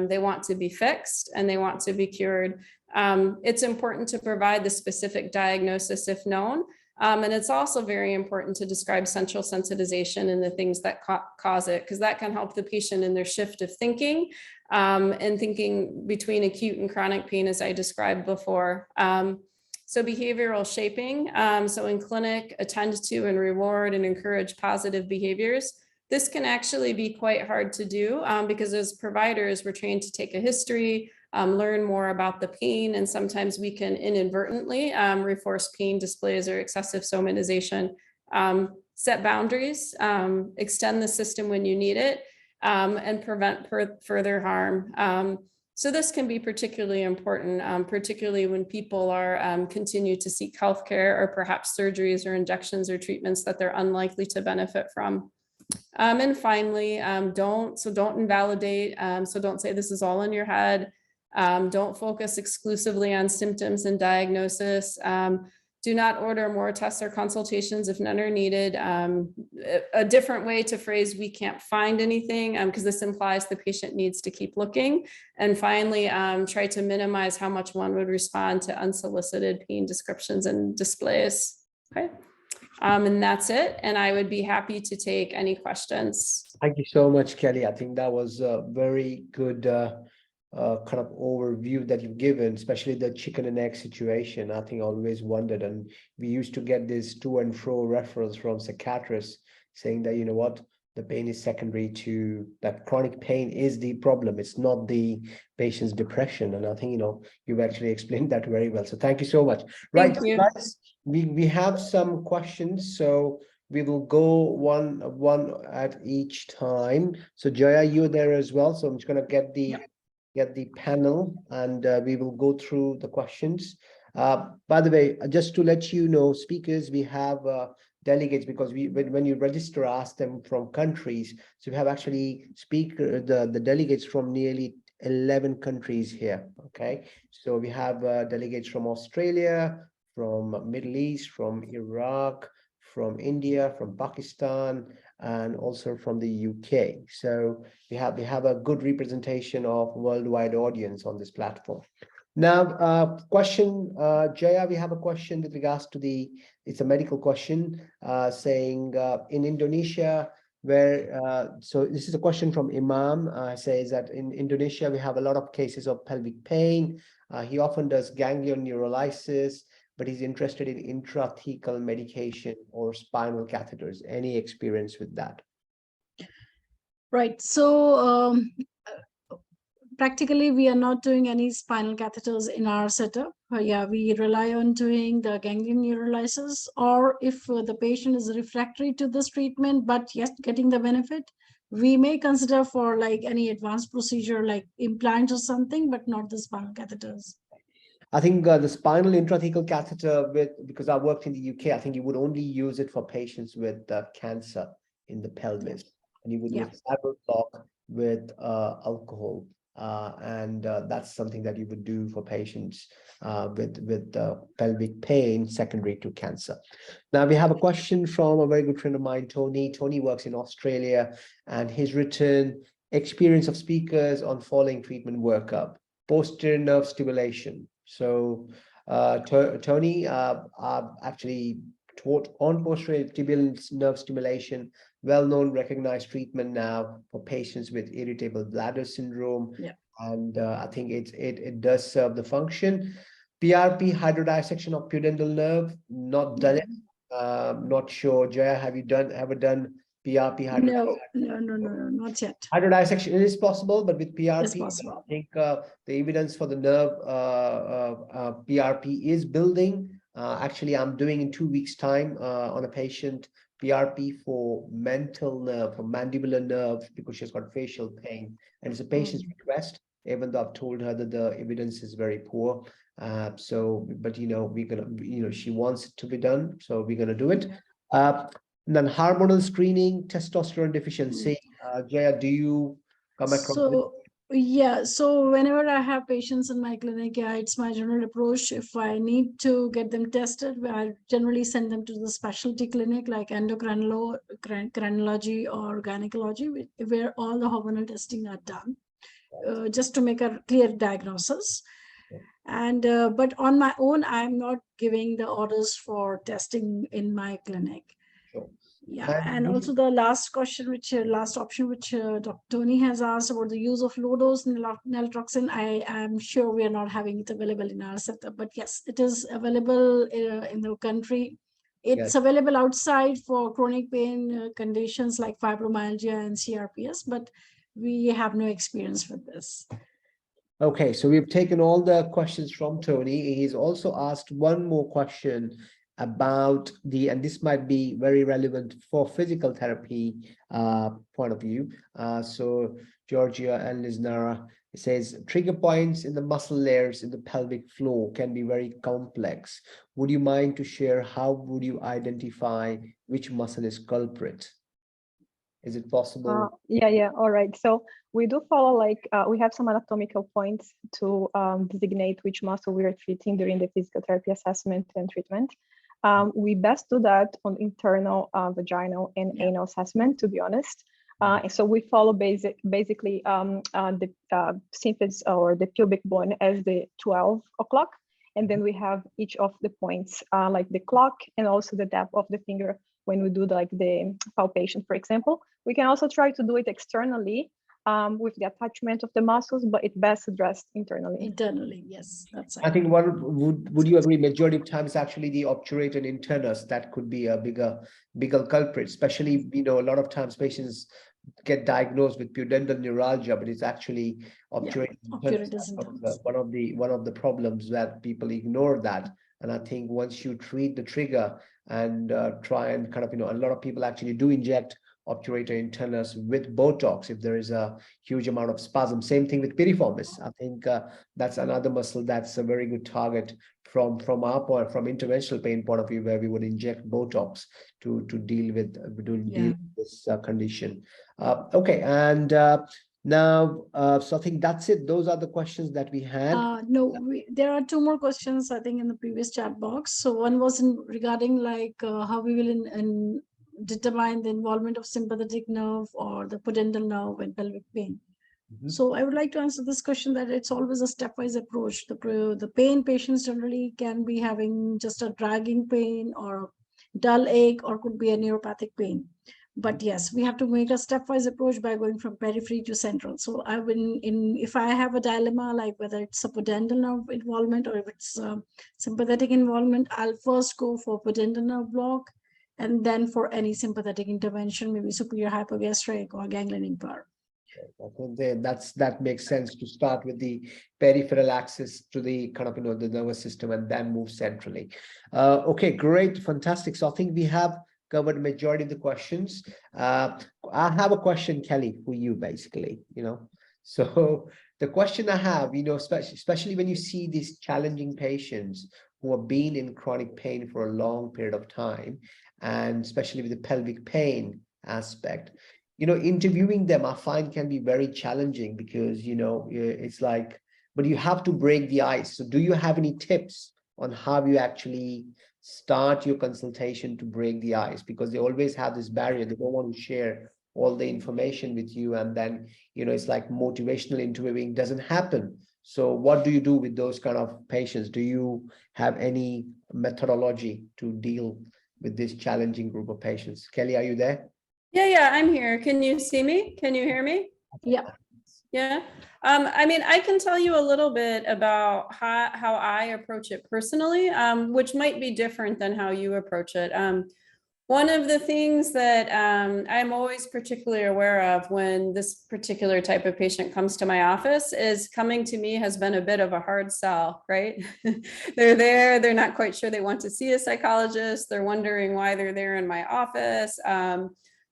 they want to be fixed and they want to be cured. It's important to provide the specific diagnosis if known. And it's also very important to describe central sensitization and the things that cause it, because that can help the patient in their shift of thinking and thinking between acute and chronic pain, as I described before. So behavioral shaping. So in clinic, attend to and reward and encourage positive behaviors. This can actually be quite hard to do because as providers, we're trained to take a history, learn more about the pain, and sometimes we can inadvertently reinforce pain displays or excessive somatization. Set boundaries, extend the system when you need it, and prevent further harm. So this can be particularly important, particularly when people are continue to seek healthcare or perhaps surgeries or injections or treatments that they're unlikely to benefit from. And finally, don't invalidate. So don't say this is all in your head. Don't focus exclusively on symptoms and diagnosis. Do not order more tests or consultations if none are needed. A different way to phrase we can't find anything, because this implies the patient needs to keep looking. And finally, try to minimize how much one would respond to unsolicited pain descriptions and displays. Okay. And that's it. And I would be happy to take any questions. Thank you so much, Kelly. I think that was a very good kind of overview that you've given, especially the chicken and egg situation. I think I always wondered, and we used to get these to and fro referrals from psychiatrists saying that, you know what, the pain is secondary to that chronic pain is the problem. It's not the patient's depression. And I think, you know, you've actually explained that very well. So thank you so much. Right, guys, we have some questions. So we will go one at each time. So Jaya, you're there as well. So I'm just going to get the panel and we will go through the questions. By the way, just to let you know, speakers, we have delegates, because when you register, ask them from countries. So we have actually the delegates from nearly 11 countries here. Okay, so we have delegates from Australia, from Middle East, from Iraq, from India, from Pakistan, and also from the UK. So we have a good representation of worldwide audience on this platform. Now, question, Jaya, we have a question with regards to it's a medical question saying in Indonesia, where, so this is a question from Imam, says that in Indonesia, we have a lot of cases of pelvic pain. He often does ganglion neurolysis, but he's interested in intrathecal medication or spinal catheters. Any experience with that? Right. So practically, we are not doing any spinal catheters in our setup. Yeah, we rely on doing the ganglion neurolysis, or if the patient is refractory to this treatment, but yes, getting the benefit, we may consider for like any advanced procedure like implants or something, but not the spinal catheters. I think the spinal intrathecal catheter, because I worked in the UK, I think you would only use it for patients with cancer in the pelvis, and you would use saddle block with alcohol and that's something that you would do for patients with pelvic pain secondary to cancer. Now we have a question from a very good friend of mine, Tony. Tony works in Australia, and he's written experience of speakers on following treatment workup, posterior nerve stimulation. So Tony, actually taught on posterior tibial nerve stimulation, well-known recognized treatment now for patients with irritable bladder syndrome. Yeah. And I think it does serve the function. PRP, hydrodissection of pudendal nerve, not done it. Not sure. Jaya, have you ever done PRP hydrodissection? No, not yet. Hydrodissection is possible, but with PRP, It's possible. I think the evidence for the nerve PRP is building. Actually, I'm doing in 2 weeks' time on a patient PRP for mental nerve, for mandibular nerve, because she's got facial pain, and it's a patient's request. Even though I've told her that the evidence is very poor, but we're gonna, she wants it to be done, so we're gonna do it. Then hormonal screening, testosterone deficiency. Jaya, do you come across it? So whenever I have patients in my clinic, it's my general approach. If I need to get them tested, I generally send them to the specialty clinic like endocrinology or gynecology, where all the hormonal testing are done, just to make a clear diagnosis. And but on my own, I'm not giving the orders for testing in my clinic. Sure. Yeah, and also the last option which Dr. Tony has asked about the use of low-dose naltrexone. I am sure we are not having it available in our setup, but yes, it is available in the country. It's available outside for chronic pain conditions like fibromyalgia and CRPS, but we have no experience with this. Okay, so we've taken all the questions from Tony. He's also asked one more question about and this might be very relevant for physical therapy point of view. So Georgia and Lysnara, it says trigger points in the muscle layers in the pelvic floor can be very complex. Would you mind to share how would you identify which muscle is culprit? Is it possible? Yeah. All right. So we do follow we have some anatomical points to designate which muscle we are treating during the physical therapy assessment and treatment. We best do that on internal vaginal and anal assessment, to be honest. So we follow basically the symphysis or the pubic bone as the 12 o'clock. And then we have each of the points like the clock and also the depth of the finger when we do the palpation, for example. We can also try to do it externally with the attachment of the muscles, but it's best addressed internally. Internally, yes, that's I think would you agree? Majority of times, actually, the obturator internus that could be a bigger culprit. Especially, a lot of times patients get diagnosed with pudendal neuralgia, but it's actually obturator internus. One of the problems that people ignore that. And I think once you treat the trigger and try and kind of, a lot of people actually do inject obturator internus with Botox if there is a huge amount of spasm. Same thing with piriformis. I think that's another muscle that's a very good target from our point, from interventional pain point of view, where we would inject Botox to deal with this condition. Okay, and now, so I think that's it. Those are the questions that we had. There are two more questions, I think, in the previous chat box. So one was regarding how we will determine the involvement of sympathetic nerve or the pudendal nerve in pelvic pain. So I would like to answer this question that it's always a stepwise approach. The pain patients generally can be having just a dragging pain or dull ache, or could be a neuropathic pain. But yes, we have to make a stepwise approach by going from periphery to central. So if I have a dilemma, like whether it's a pudendal nerve involvement or if it's sympathetic involvement, I'll first go for pudendal nerve block, and then for any sympathetic intervention, maybe superior hypogastric or ganglion impar. That makes sense to start with the peripheral access to the kind of the nervous system and then move centrally. Okay, great, fantastic. So I think we have covered majority of the questions. I have a question, Kelly, for you, basically. So the question I have, especially when you see these challenging patients who have been in chronic pain for a long period of time, and especially with the pelvic pain aspect, interviewing them, I find can be very challenging because, it's like, but you have to break the ice. So do you have any tips on how you actually start your consultation to break the ice? Because they always have this barrier. They don't want to share all the information with you. And then, it's like motivational interviewing doesn't happen. So what do you do with those kind of patients? Do you have any methodology to deal with this challenging group of patients? Kelly, are you there? Yeah, I'm here. Can you see me? Can you hear me? Yeah. Yeah. I mean, I can tell you a little bit about how I approach it personally, which might be different than how you approach it. One of the things that I'm always particularly aware of when this particular type of patient comes to my office is coming to me has been a bit of a hard sell, right? They're there, they're not quite sure they want to see a psychologist. They're wondering why they're there in my office.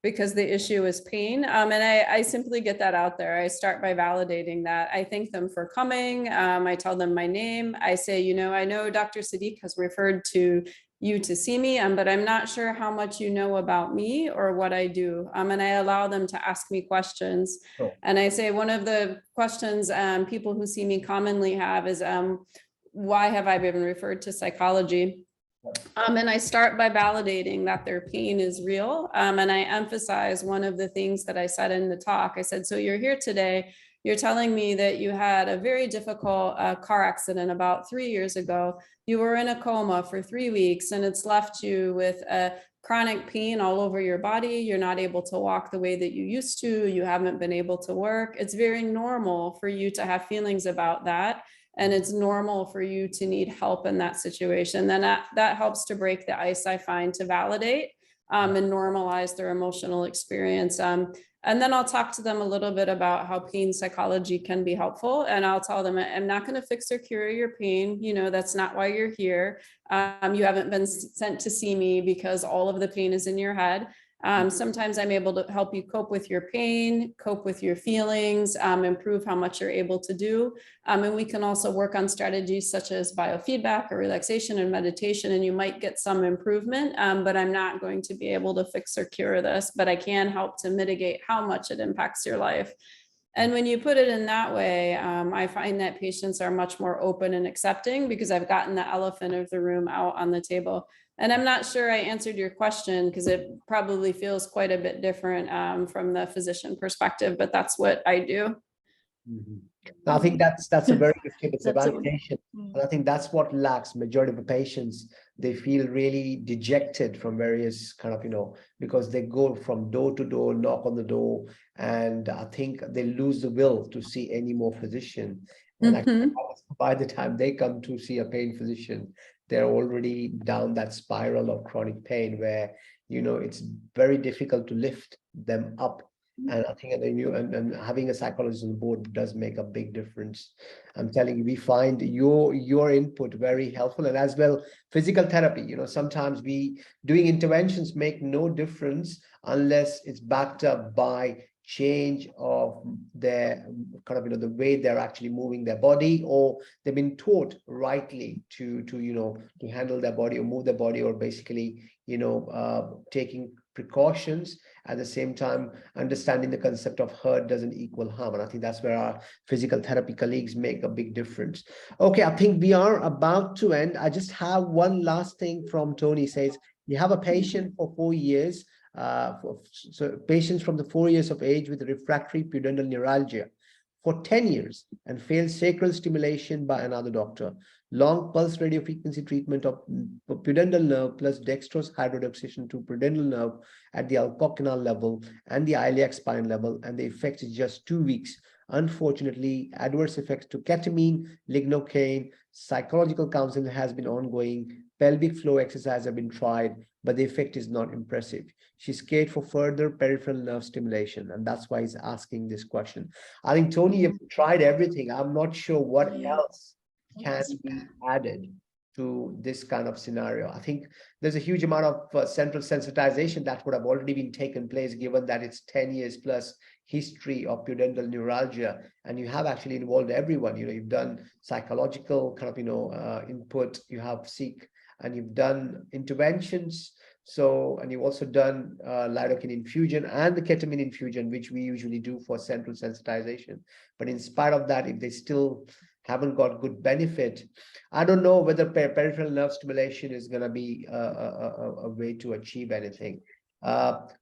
Because the issue is pain. And I simply get that out there. I start by validating that. I thank them for coming. I tell them my name. I say, I know Dr. Sadiq has referred to you to see me, but I'm not sure how much you know about me or what I do. And I allow them to ask me questions. Sure. And I say one of the questions people who see me commonly have is, why have I been referred to psychology? And I start by validating that their pain is real. And I emphasize one of the things that I said in the talk. I said, so you're here today. You're telling me that you had a very difficult car accident about 3 years ago. You were in a coma for 3 weeks and it's left you with a chronic pain all over your body. You're not able to walk the way that you used to. You haven't been able to work. It's very normal for you to have feelings about that. And it's normal for you to need help in that situation. Then that helps to break the ice, I find, to validate and normalize their emotional experience. And then I'll talk to them a little bit about how pain psychology can be helpful. And I'll tell them, I'm not going to fix or cure your pain. That's not why you're here. You haven't been sent to see me because all of the pain is in your head. Sometimes I'm able to help you cope with your pain, cope with your feelings, improve how much you're able to do. And we can also work on strategies such as biofeedback or relaxation and meditation, and you might get some improvement, but I'm not going to be able to fix or cure this, but I can help to mitigate how much it impacts your life. And when you put it in that way, I find that patients are much more open and accepting because I've gotten the elephant of the room out on the table. And I'm not sure I answered your question because it probably feels quite a bit different from the physician perspective, but that's what I do. Mm-hmm. I think that's a very good tip. It's a validation. And I think that's what lacks majority of the patients. They feel really dejected from various kind of, because they go from door to door, knock on the door, and I think they lose the will to see any more physician. And actually, by the time they come to see a pain physician, they're already down that spiral of chronic pain where, it's very difficult to lift them up. And I think and having a psychologist on board does make a big difference. I'm telling you, we find your input very helpful, and as well physical therapy. Sometimes we doing interventions make no difference unless it's backed up by change of their kind of the way they're actually moving their body, or they've been taught rightly to handle their body or move their body, or basically taking precautions. At the same time, understanding the concept of hurt doesn't equal harm. And I think that's where our physical therapy colleagues make a big difference. Okay, I think we are about to end. I just have one last thing from Tony. Says, you have a patient for 4 years, so patients from the 4 years of age with refractory pudendal neuralgia for 10 years and failed sacral stimulation by another doctor. Long pulse radiofrequency treatment of pudendal nerve plus dextrose hydrodoxation to pudendal nerve at the alcocanal level and the iliac spine level, and the effect is just 2 weeks. Unfortunately, adverse effects to ketamine, lignocaine, psychological counseling has been ongoing, pelvic floor exercise have been tried, but the effect is not impressive. She's scared for further peripheral nerve stimulation, and that's why he's asking this question. I think, Tony, you've tried everything. I'm not sure what else can be added to this kind of scenario. I think there's a huge amount of central sensitization that would have already been taken place, given that it's 10 years plus history of pudendal neuralgia, and you have actually involved everyone. You've done psychological kind of input, you have seek, and you've done interventions So, and you've also done lidocaine infusion and the ketamine infusion, which we usually do for central sensitization. But in spite of that, if they still haven't got good benefit, I don't know whether peripheral nerve stimulation is going to be a way to achieve anything.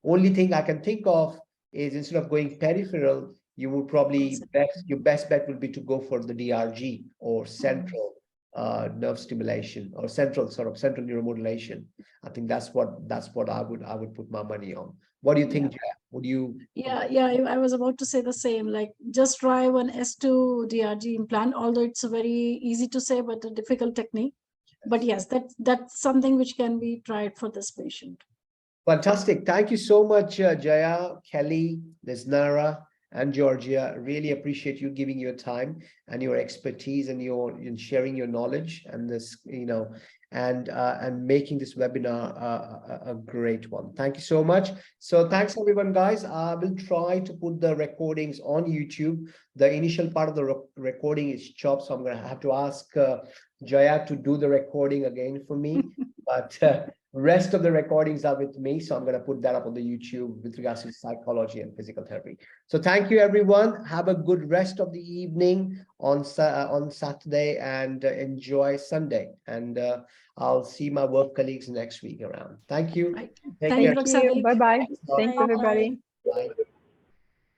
Only thing I can think of is instead of going peripheral, you would probably your best bet would be to go for the DRG or central nerve stimulation or central neuromodulation. I think that's what I would put my money on. What do you think, Jack? Would you? Yeah, I was about to say the same. Like, just try one S2 DRG implant, although it's a very easy to say but a difficult technique. But yes, that's something which can be tried for this patient. Fantastic. Thank you so much, Jaya, Kelly, Lysnara, and Georgia. Really appreciate you giving your time and your expertise and in sharing your knowledge and this, and making this webinar a great one. Thank you so much. So thanks everyone, guys. I will try to put the recordings on YouTube. The initial part of the recording is chopped, so I'm going to have to ask Jaya to do the recording again for me. But rest of the recordings are with me, so I'm going to put that up on the YouTube with regards to psychology and physical therapy. So thank you, everyone. Have a good rest of the evening on Saturday and enjoy Sunday. And I'll see my work colleagues next week around. Thank you. Thank you, Bye-bye. Thanks, everybody. Bye.